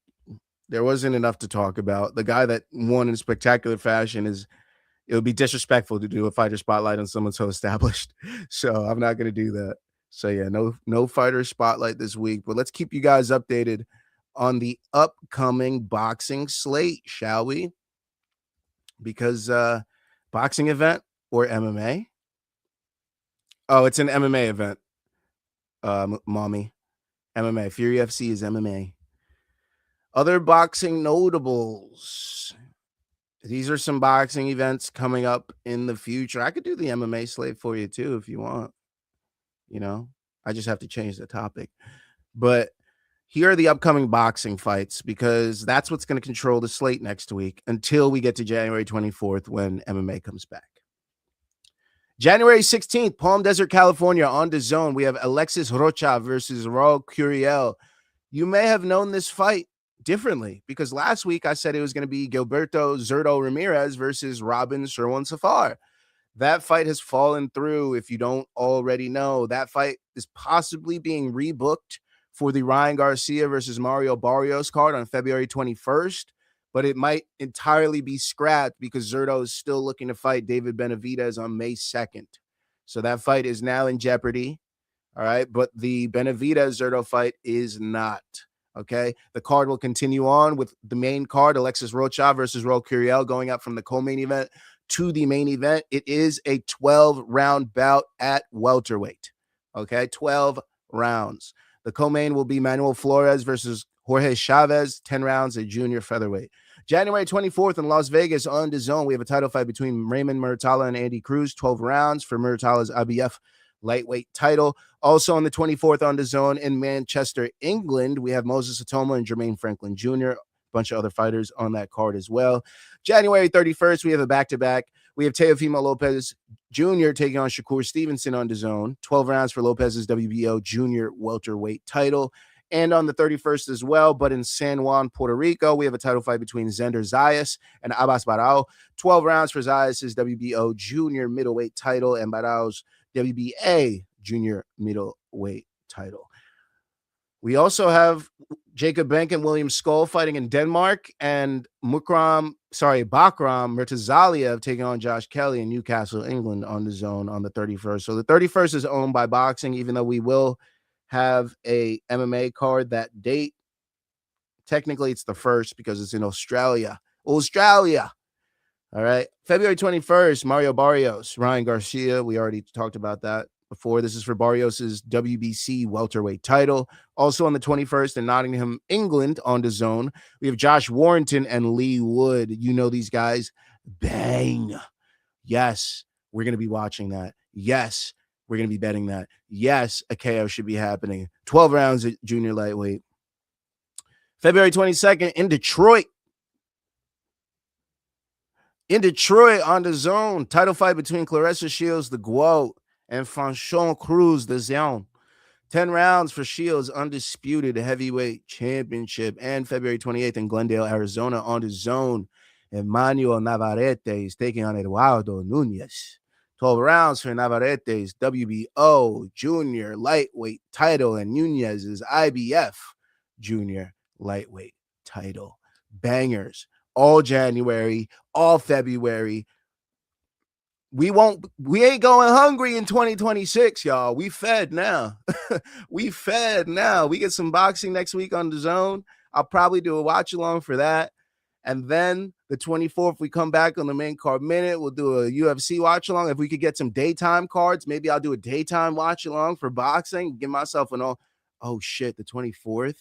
There wasn't enough to talk about. The guy that won in spectacular fashion it would be disrespectful to do a fighter spotlight on someone so established. So I'm not going to do that. So yeah, no fighter spotlight this week, but let's keep you guys updated on the upcoming boxing slate, shall we? Because boxing event or MMA? Oh, it's an MMA event. Mommy. MMA. Fury FC is MMA. Other boxing notables. These are some boxing events coming up in the future. I could do the MMA slate for you too if you want. You know, I just have to change the topic. But here are the upcoming boxing fights because that's what's going to control the slate next week until we get to January 24th when MMA comes back. January 16th, Palm Desert, California, on DAZN. We have Alexis Rocha versus Raul Curiel. You may have known this fight differently because last week I said it was going to be Gilberto Zurdo Ramirez versus Robin Sherwan Safar. That fight has fallen through. If you don't already know, that fight is possibly being rebooked for the Ryan Garcia versus Mario Barrios card on February 21st, but it might entirely be scrapped because Zurdo is still looking to fight David Benavidez on May 2nd. So that fight is now in jeopardy. All right, but the Benavidez Zurdo fight is not. Okay, the card will continue on with the main card, Alexis Rocha versus Raul Curiel, going up from the co-main event to the main event. It is a 12-round bout at welterweight. Okay, 12 rounds. The co-main will be Manuel Flores versus Jorge Chavez, 10 rounds at junior featherweight. January 24th in Las Vegas on DAZN, we have a title fight between Raymond Muratalla and Andy Cruz, 12 rounds for Muratalla's IBF lightweight title. Also on the 24th on DAZN in Manchester, England, we have Moses Atoma and Jermaine Franklin Jr., a bunch of other fighters on that card as well. January 31st, we have a back-to-back. We have Teofimo Lopez Jr. taking on Shakur Stevenson on DAZN. 12 rounds for Lopez's WBO junior welterweight title. And on the 31st as well, but in San Juan, Puerto Rico, we have a title fight between Zender Zayas and Abbas Barao. 12 rounds for Zayas' WBO junior middleweight title and Barao's WBA junior middleweight title. We also have Jacob Bank and William Skull fighting in Denmark, and Bakram Murtazaliev taking on Josh Kelly in Newcastle, England on DAZN on the 31st. So the 31st is owned by boxing, even though we will have a MMA card that date. Technically, it's the first because it's in Australia. All right. February 21st, Mario Barrios, Ryan Garcia. We already talked about that before. This is for Barrios's WBC welterweight title. Also on the 21st in Nottingham, England on DAZN, we have Josh Warrington and Lee Wood. You know these guys. Bang. Yes, we're going to be watching that. Yes, we're going to be betting that. Yes, a KO should be happening. 12 rounds at junior lightweight. February 22nd in Detroit. In Detroit on DAZN, title fight between Claressa Shields, the GWO, and Franchon Cruz, the Zion. 10 rounds for Shields' undisputed heavyweight championship. And February 28th in Glendale, Arizona on DAZN, Emmanuel Navarrete is taking on Eduardo Nunez. 12 rounds for Navarrete's WBO junior lightweight title and Nunez's IBF junior lightweight title. Bangers. All January, all February. We ain't going hungry in 2026, y'all. We fed now. We fed now. We get some boxing next week on DAZN. I'll probably do a watch along for that. And then the 24th, we come back on the main card minute. We'll do a UFC watch along. If we could get some daytime cards, maybe I'll do a daytime watch along for boxing. Give myself an all. Oh shit, the 24th.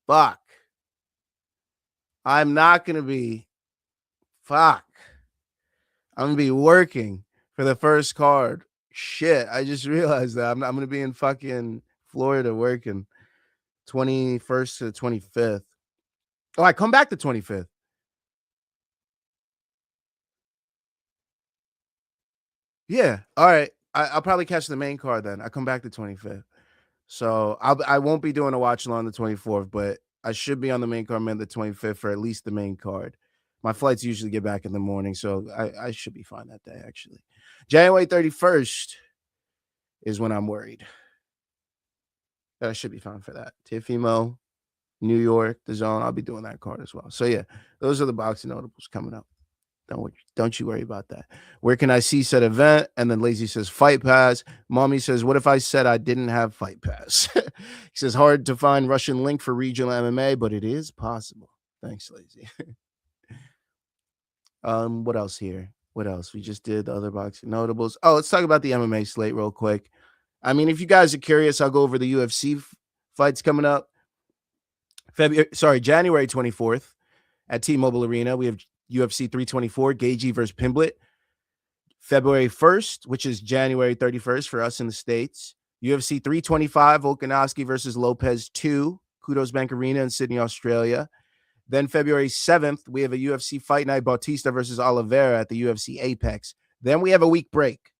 Fuck. I'm not gonna be. Fuck. I'm gonna be working for the first card. Shit, I just realized that I'm gonna be in fucking Florida working 21st to the 25th. Oh, I come back the 25th. Yeah. All right. I'll probably catch the main card then. I come back the 25th. So I won't be doing a watch along the 24th, but I should be on the main card the 25th for at least the main card. My flights usually get back in the morning, so I should be fine that day, actually. January 31st is when I'm worried. But I should be fine for that. Tifimo, New York, the Zone. I'll be doing that card as well. So, yeah, those are the boxing notables coming up. Don't you worry about that. Where can I see said event? And then Lazy says Fight Pass. Mommy says, what if I said I didn't have Fight Pass? He says, hard to find Russian link for regional MMA, but it is possible. Thanks, Lazy. What else here? What else? We just did the other boxing notables. Oh, let's talk about the MMA slate real quick. I mean, if you guys are curious, I'll go over the UFC fights coming up. January 24th at T-Mobile Arena. We have UFC 324, Gagey versus Pimblett. February 1st, which is January 31st for us in the States. UFC 325, Volkanovski versus Lopez 2, Kudos Bank Arena in Sydney, Australia. Then February 7th, we have a UFC Fight Night, Bautista versus Oliveira at the UFC Apex. Then we have a week break.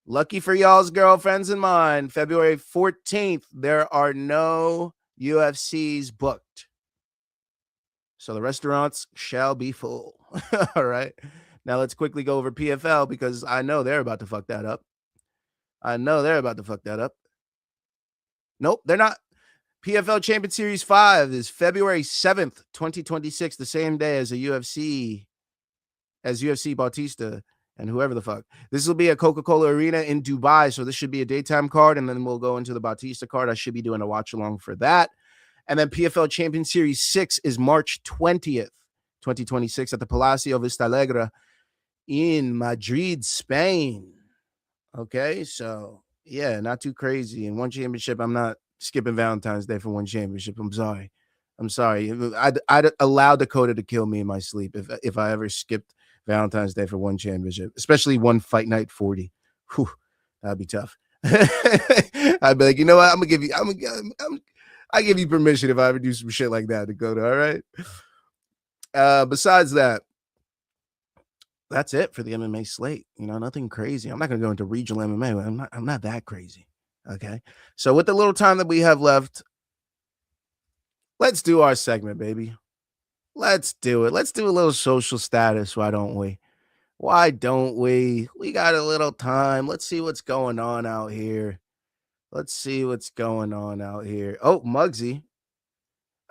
Lucky for y'all's girlfriends and mine, February 14th, there are no UFCs booked. So the restaurants shall be full. All right. Now let's quickly go over PFL because I know they're about to fuck that up. Nope, they're not. PFL Champion Series 5 is February 7th, 2026, the same day as UFC Bautista and whoever the fuck. This will be at Coca-Cola Arena in Dubai, so this should be a daytime card, and then we'll go into the Bautista card. I should be doing a watch-along for that. And then PFL Champion Series 6 is March 20th, 2026 at the Palacio Vista Alegre in Madrid, Spain. Okay, so, yeah, not too crazy. In one championship, I'm not skipping Valentine's Day for one championship. I'm sorry. I'd allow Dakota to kill me in my sleep if I ever skipped Valentine's Day for one championship, especially one Fight Night 40. Whew, that'd be tough. I'd be like, you know what? I give you permission if I ever do some shit like that, Dakota. All right. Besides that, that's it for the MMA slate. You know, nothing crazy. I'm not going to go into regional MMA. I'm not that crazy. Okay. So with the little time that we have left, let's do our segment, baby. Let's do it. Let's do a little social status. Why don't we? We got a little time. Let's see what's going on out here. Oh, Muggsy.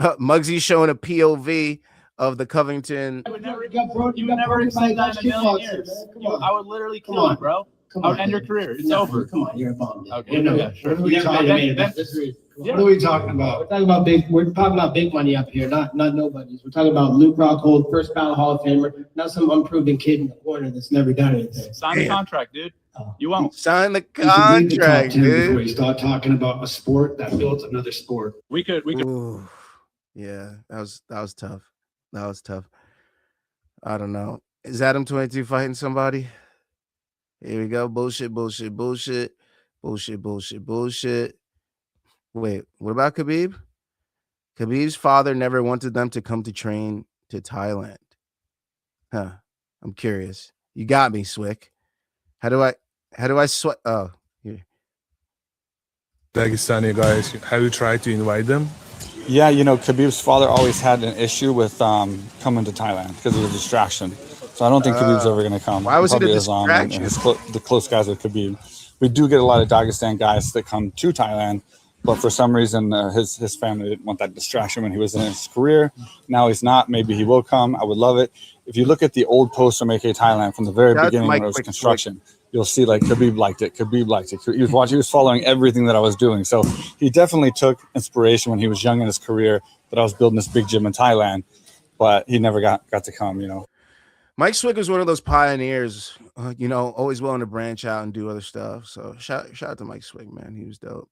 Muggsy's showing a POV of the Covington. You would never say that in a million years. I would literally kill you, bro. I would end your career. It's over. Come on, you're a bum. Okay, yeah, sure. What are we talking about? We're talking about big money up here, not nobodies. We're talking about Luke Rockhold, first ballot Hall of Famer, not some unproven kid in the corner that's never done anything. Sign the contract, dude. You won't. Sign the contract, dude. Before you start talking about a sport that builds another sport. We could. Ooh, yeah, that was tough. I don't know. Is Adam 22 fighting somebody? Here we go. Bullshit. Wait, what about Khabib? Khabib's father never wanted them to come to train to Thailand. Huh. I'm curious. You got me, Swick. How do I sweat? Oh, here. Dagestani guys, have you tried to invite them? Yeah, Khabib's father always had an issue with coming to Thailand because of the distraction. So I don't think Khabib's ever going to come. Why was it a Islam distraction? And the close guys with Khabib. We do get a lot of Dagestan guys that come to Thailand, but for some reason his family didn't want that distraction when he was in his career. Now he's not. Maybe he will come. I would love it. If you look at the old posts from AK Thailand from the very beginning when it was construction, you'll see like Khabib liked it. He was following everything that I was doing. So he definitely took inspiration when he was young in his career that I was building this big gym in Thailand, but he never got to come, you know. Mike Swig was one of those pioneers, you know, always willing to branch out and do other stuff. So shout out to Mike Swig, man. He was dope.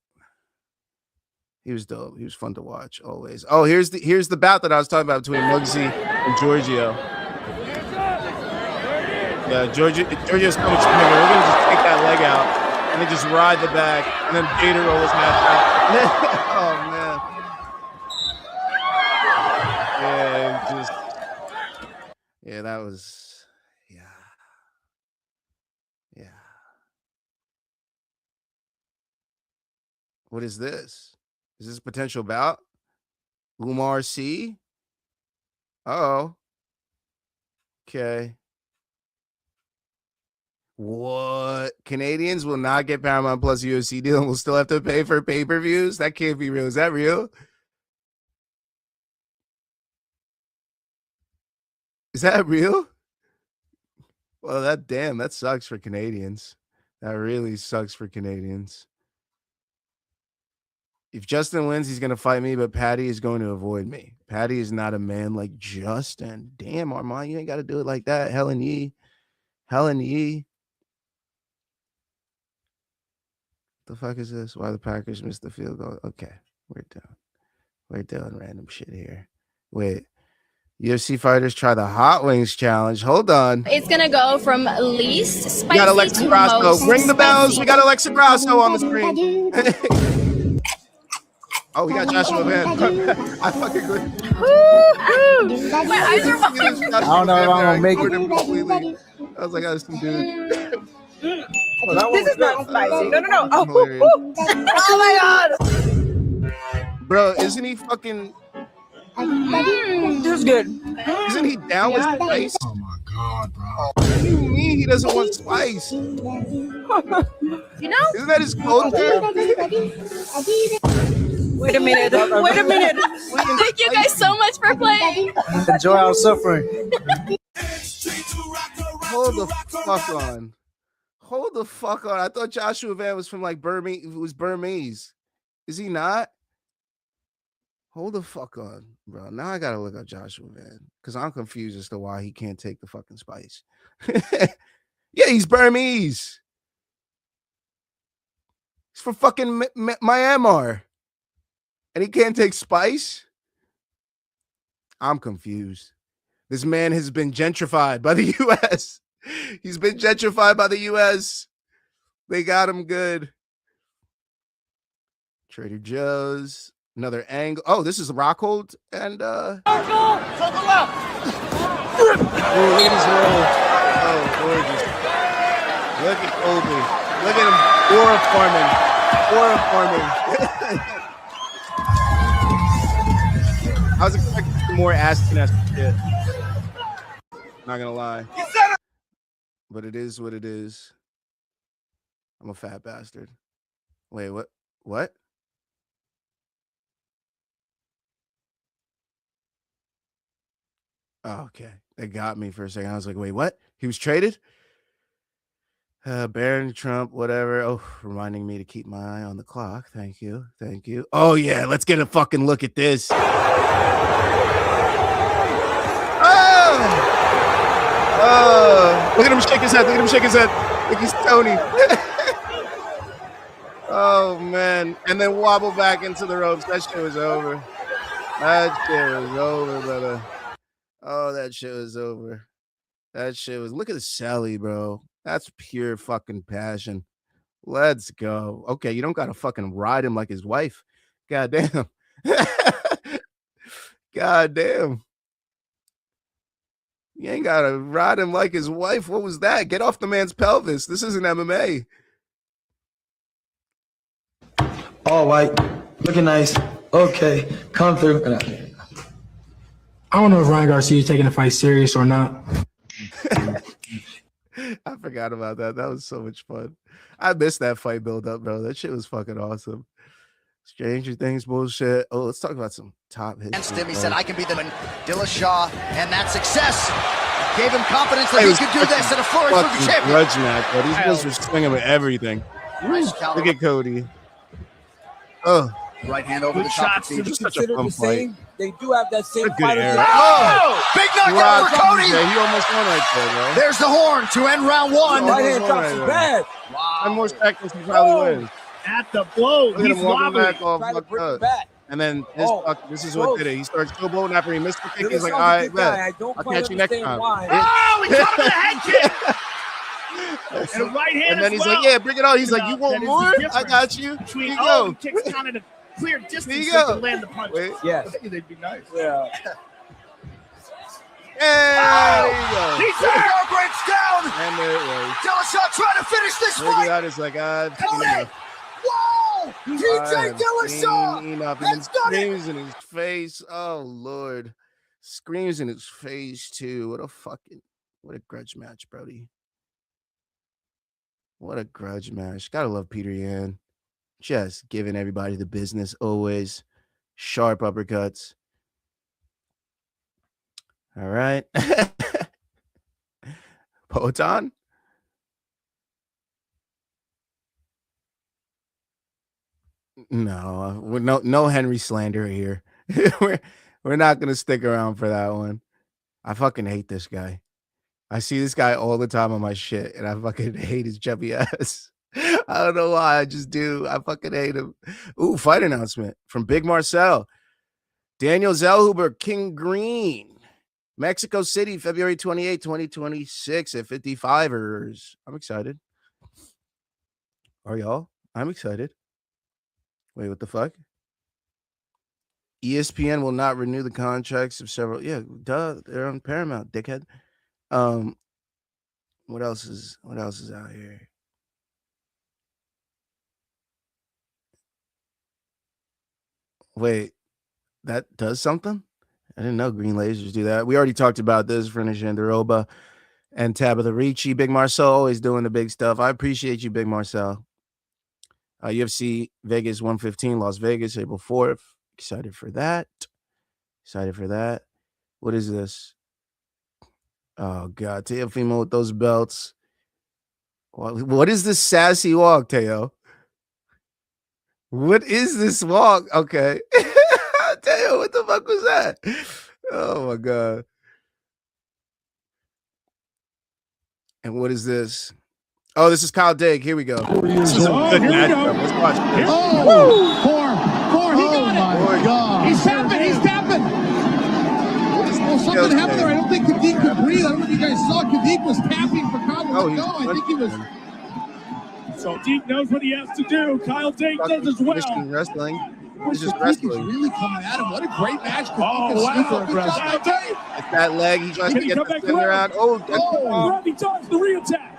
He was dope. He was fun to watch always. Oh, here's the bout that I was talking about between Muggsy and Giorgio. Yeah, Giorgio's so much bigger. We're gonna just take that leg out and then just ride the back and then Gator roll his match out. Oh man. Yeah, that was yeah. What is this? Is this a potential bout? Umar C? Uh-oh. Okay. What? Canadians will not get Paramount Plus UFC deal and will still have to pay for pay-per-views? That can't be real. Is that real? Is that real? Well, that sucks for Canadians. That really sucks for Canadians. If Justin wins, he's going to fight me, but Patty is going to avoid me. Patty is not a man like Justin. Damn, Armand, you ain't got to do it like that. Helen Yee. The fuck is this? Why the Packers missed the field goal? Okay, we're doing random shit here. Wait. UFC fighters try the hot wings challenge. Hold on. It's gonna go from least spicy We got Alexa to Grasso. most Ring the bells. spicy. We got Alexa Grasso on the screen. Oh, we got Joshua Van. I fucking good. My eyes are watering. I don't know if I'm gonna make it. Completely. I was like, oh, some dude. This is not spicy. No. Hilarious. Oh my god. Bro, isn't he fucking... This is good. Isn't he down with spice? Oh my God, bro. What do you mean he doesn't want spice? You know? Isn't that his culture? Wait a minute. Thank you guys so much for playing. Enjoy our suffering. Hold the fuck on. Hold the fuck on. I thought Joshua Van was from like Burmese. It was Burmese. Is he not? Hold the fuck on, bro. Now I gotta look up Joshua Van because I'm confused as to why he can't take the fucking spice. Yeah, he's Burmese. He's from fucking Myanmar. And he can't take spice? I'm confused. This man has been gentrified by the U.S. He's been gentrified by the U.S. They got him good. Trader Joe's. Another angle. Oh, this is Rockhold and oh, look at his roll. Oh, gorgeous. Look at Colby. Look at him. Forming. I was expecting some more ass-to-ass shit. Not gonna lie. But it is what it is. I'm a fat bastard. Wait, what? What? Oh, okay. They got me for a second. I was like, wait, what? He was traded? Barron, Trump, whatever. Oh, reminding me to keep my eye on the clock. Thank you. Oh, yeah. Let's get a fucking look at this. Oh, look at him shake his head. Like he's Tony. Oh, man. And then wobble back into the ropes. That shit was over. Brother. Oh, that shit was over. Look at the Sally, bro. That's pure fucking passion. Let's go. Okay, you don't got to fucking ride him like his wife. Goddamn. Goddamn. You ain't got to ride him like his wife. What was that? Get off the man's pelvis. This isn't MMA. All white, looking nice. Okay, come through. I don't know if Ryan Garcia is taking the fight serious or not. I forgot about that. That was so much fun. I missed that fight build up, bro. That shit was fucking awesome. Stranger Things bullshit. Oh, let's talk about some top hits. Against him, he said, I can be the Dillashaw, and that success gave him confidence that he could do this at a Florida Super Champion. Grudge match, bro. These guys were swinging with everything. Look at Cody. Oh, right hand over the top of the just such a fun fight. they do have that same Good fighter. air. Big knockout for Cody. Yeah, he almost won right there, bro. There's the horn to end round one. Right hand drops is bad. Wow. 10 more seconds, he probably wins. At the blow, Look at he's him walking wobbling. back all Trying to fucked bring it up. back. And then this is what did it. He starts showboating after he missed the kick. This He's like, sounds all a right, good guy. bet. I don't I'll quite catch you next understand time. why. Oh, he caught him with a head kick. And a right hand And then as he's well. like, yeah, bring it on. He's like, you That want is more? the I difference got you. Between, Here you go. he kicks down at a clear distance Here you so he go. can land the punch. Wait. Yes. I think they'd be nice. Yeah. And there you go. He's there. Breaks down. And there it was. Dillashaw trying to finish this Look fight. at that. It's like, Cody. Whoa! TJ Dillashaw has done it. Screams in his face. Oh, Lord. Screams in his face, too. What a grudge match, Brody. What a grudge match. Gotta love Peter Yan. Just giving everybody the business always. Sharp uppercuts. All right. Poton? No Henry slander here. we're not gonna stick around for that one. I fucking hate this guy. I see this guy all the time on my shit, and I fucking hate his chubby ass. I don't know why. I just do. I fucking hate him. Ooh, fight announcement from Big Marcel. Daniel Zellhuber, King Green. Mexico City, February 28, 2026 at 55ers. I'm excited. Are y'all? I'm excited. Wait, what the fuck? ESPN will not renew the contracts of several. Yeah, duh. They're on Paramount, dickhead. What else is out here? Wait, that does something? I didn't know green lasers do that. We already talked about this for Nishandaroba and Tabitha Ricci. Big Marcel always doing the big stuff. I appreciate you, Big Marcel. UFC Vegas 115, Las Vegas, April 4th. Excited for that. What is this? Oh, God. Teofimo with those belts. What is this sassy walk, Teo? What is this walk? Okay. Teo, what the fuck was that? Oh, my God. And what is this? Oh, this is Kyle Dake. Here we go. This is a good matchup. Let's watch this. Oh, four. He got it. My God. He's tapping. Well, something happened there. I don't think Kadik could breathe. I don't know if you guys saw Kadik was tapping for Kyle. I think he was. So Deke knows what he has to do. Kyle Dake does as well. Wrestling. He's just He's really coming at him. What a great match. Oh, wow. It's that leg. He tries to get the spin around. Oh, he does the re-attack.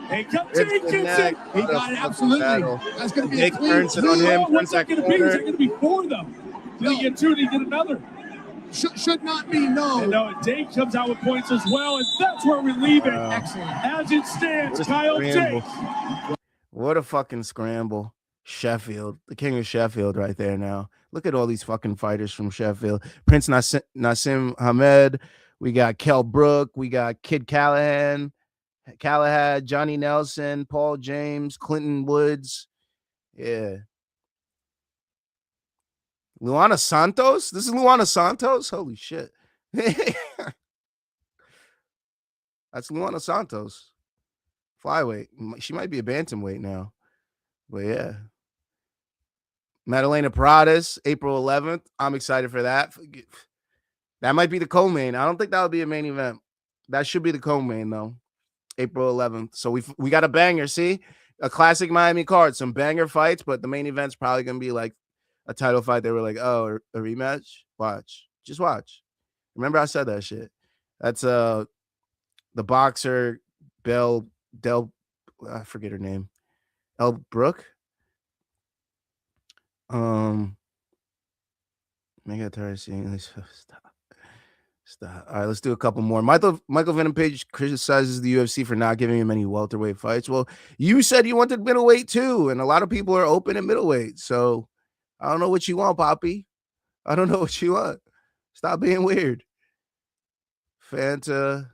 Hey, Dake gets it. He got it, absolutely. That's going to be Dake a clean. turns it on him. What's that going to be? Is that going to be four, though? Did he get two? Did he get another? Should not be, no. And no, Dake comes out with points as well, and that's where we leave it. Excellent. As it stands, Kyle Dake. What a fucking scramble. Sheffield, the king of Sheffield right there now. Look at all these fucking fighters from Sheffield. Prince Nassim Hamed. We got Kell Brook. We got Kid Callahan, Johnny Nelson, Paul James, Clinton Woods. Yeah. Luana Santos? This is Luana Santos? Holy shit. That's Luana Santos. Flyweight. She might be a bantamweight now. But yeah. Madalena Paredes, April 11th. I'm excited for that. That might be the co-main. I don't think that would be a main event. That should be the co-main, though. April 11th. So we got a banger, see? A classic Miami card. Some banger fights, but the main event's probably going to be like a title fight. They were like, oh, a rematch? Watch. Just watch. Remember I said that shit. That's the boxer, I forget her name. Elle Brooke? Mega Tarsi. Stop. All right, let's do a couple more. Michael Venom Page criticizes the UFC for not giving him any welterweight fights. Well, you said you wanted middleweight too, and a lot of people are open at middleweight. So I don't know what you want, Poppy. I don't know what you want. Stop being weird. Fanta.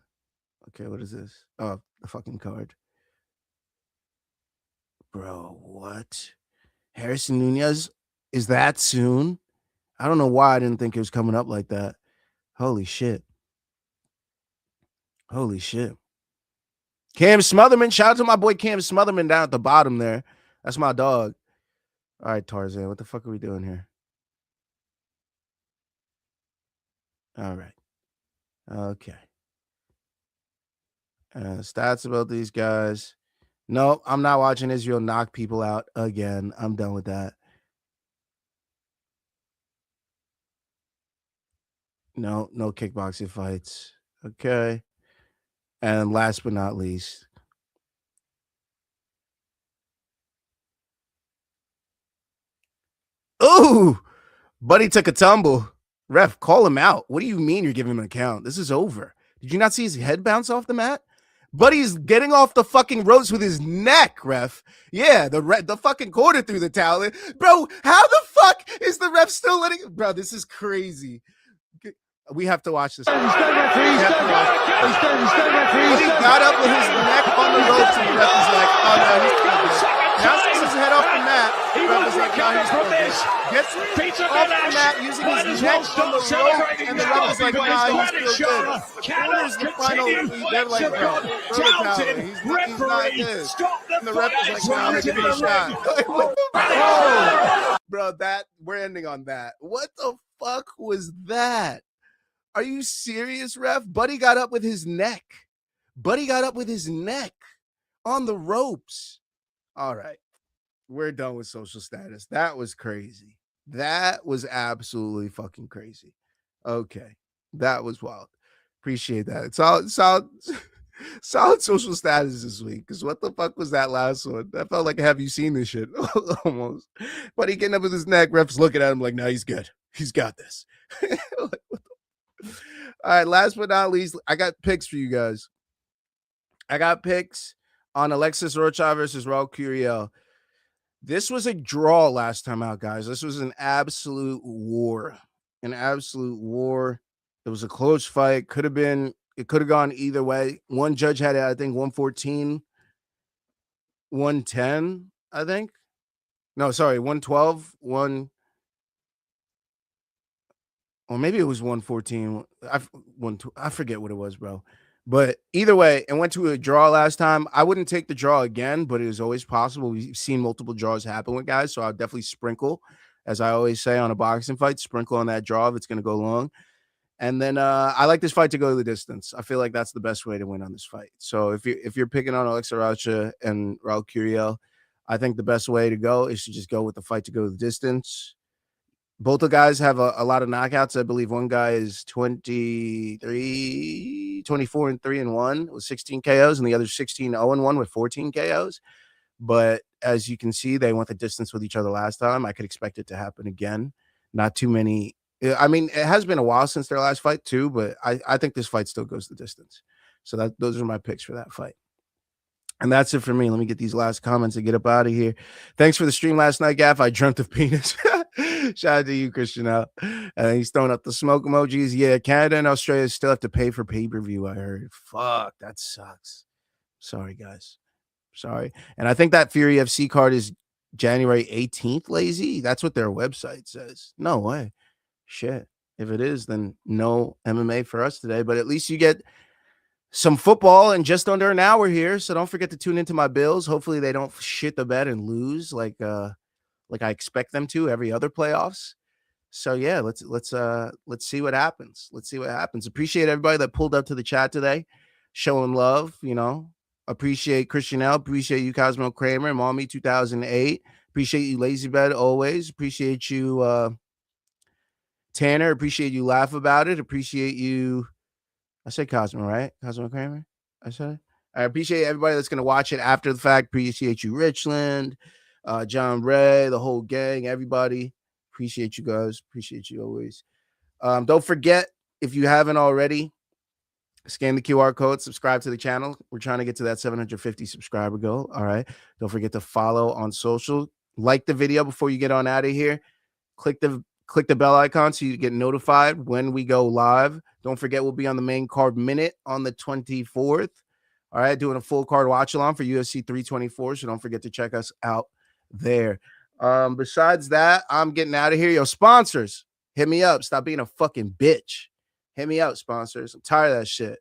Okay, what is this? Oh, the fucking card. Bro, what? Harrison Nunez Is that soon? I don't know why I didn't think it was coming up like that. Holy shit. Holy shit. Cam Smotherman. Shout out to my boy Cam Smotherman down at the bottom there. That's my dog. All right, Tarzan. What the fuck are we doing here? All right. Okay. Stats about these guys. No, I'm not watching Israel knock people out again. I'm done with that. No kickboxing fights. Okay. And last but not least, ooh, Buddy took a tumble. Ref, call him out. What do you mean you're giving him an account? This is over. Did you not see his head bounce off the mat? Buddy's getting off the fucking ropes with his neck, ref. Yeah, the fucking quarter through the towel. Bro, how the fuck is the ref still letting... Bro, this is crazy. We have to watch this. He got up with his neck on the ropes, and the ref is like, oh, no, he's still good. Now takes his head off the mat. The ref is like, no, he's still good. Gets off the mat using his neck on the rope, and the ref is like, no, he's still good. Corner's the final. They're like, bro, he's not good. And the ref is like, no, I'm going to give it a shot. What the fuck? Bro, we're ending on that. What the fuck was that? Are you serious, ref? Buddy got up with his neck. Buddy got up with his neck on the ropes. All right. We're done with social status. That was crazy. That was absolutely fucking crazy. Okay. That was wild. Appreciate that. It's solid social status this week. Because what the fuck was that last one? That felt like, have you seen this shit? Almost. Buddy getting up with his neck. Ref's looking at him like, no, he's good. He's got this. Like, what the... All right, last but not least, I got picks for you guys. I got picks on Alexis Rocha versus Raul Curiel. This was a draw last time out, guys. This was an absolute war. An absolute war. It was a close fight. It could have gone either way. One judge had it, I think, 114, 110, I think. No, sorry, 112, or maybe it was 114. I forget what it was, bro. But either way, it went to a draw last time. I wouldn't take the draw again, but it is always possible. We've seen multiple draws happen with guys, so I'll definitely sprinkle, as I always say on a boxing fight, sprinkle on that draw if it's going to go long. And then I like this fight to go to the distance. I feel like that's the best way to win on this fight. So if you're picking on Alexis Rocha and Raul Curiel, I think the best way to go is to just go with the fight to go to the distance. Both the guys have a lot of knockouts. I believe one guy is 24-3-1 with 16 KOs, and the other 16-0-1 with 14 KOs. But as you can see, they went the distance with each other last time. I could expect it to happen again. Not too many. I mean, it has been a while since their last fight too, but I think this fight still goes the distance. So those are my picks for that fight. And that's it for me. Let me get these last comments and get up out of here. Thanks for the stream last night, Gaff. I dreamt of penis. Shout out to you, Christian. He's throwing up the smoke emojis. Yeah, Canada and Australia still have to pay for pay-per-view, I heard. Fuck, that sucks. Sorry, guys. Sorry. And I think that Fury FC card is January 18th, lazy. That's what their website says. No way. Shit. If it is, then no MMA for us today. But at least you get some football in just under an hour here. So don't forget to tune into my Bills. Hopefully they don't shit the bed and lose like I expect them to every other playoffs. So yeah, let's see what happens. Let's see what happens. Appreciate everybody that pulled up to the chat today, showing love. You know, appreciate Christian L. Appreciate you, Cosmo Kramer, Mommy 2008. Appreciate you, Lazy Bed, always. Appreciate you, Tanner. Appreciate you, Laugh About It. Appreciate you. I said Cosmo, right? Cosmo Kramer. I said it. I appreciate everybody that's gonna watch it after the fact. Appreciate you, Richland. John Ray, the whole gang, everybody. Appreciate you guys. Appreciate you always. Don't forget, if you haven't already, scan the QR code, subscribe to the channel. We're trying to get to that 750 subscriber goal. All right. Don't forget to follow on social. Like the video before you get on out of here. Click the bell icon so you get notified when we go live. Don't forget, we'll be on the main card minute on the 24th. All right. Doing a full card watch along for UFC 324. So don't forget to check us out there. Besides that, I'm getting out of here. Yo, sponsors, hit me up. Stop being a fucking bitch. Hit me up, sponsors. I'm tired of that shit.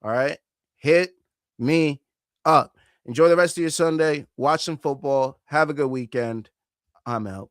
All right? Hit me up. Enjoy the rest of your Sunday. Watch some football. Have a good weekend. I'm out.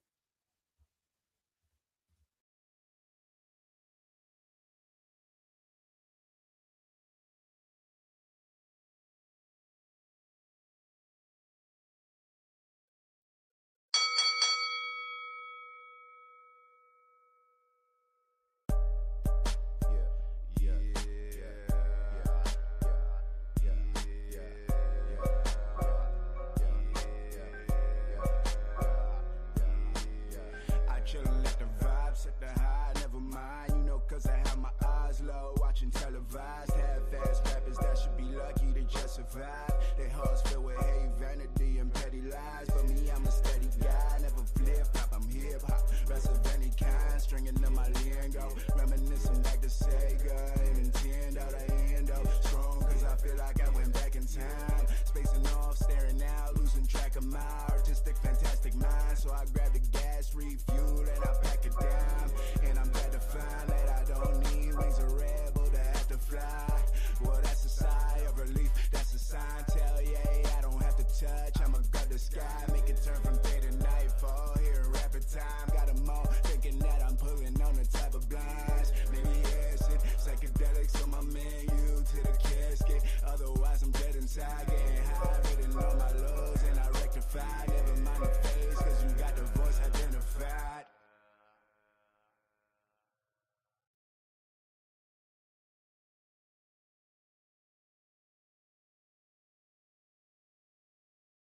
Televised, half-ass rappers that should be lucky to just survive. They hearts filled with hate, vanity, and petty lies. But me, I'm a steady guy, never flip-flop, I'm hip-hop. Rest of any kind, stringing to my lingo. Reminiscing back to Sega and Nintendo, the endo. Strong cause I feel like I went back in time. Spacing off, staring out, losing track of my artistic, fantastic mind. So I grabbed the gas, refuel,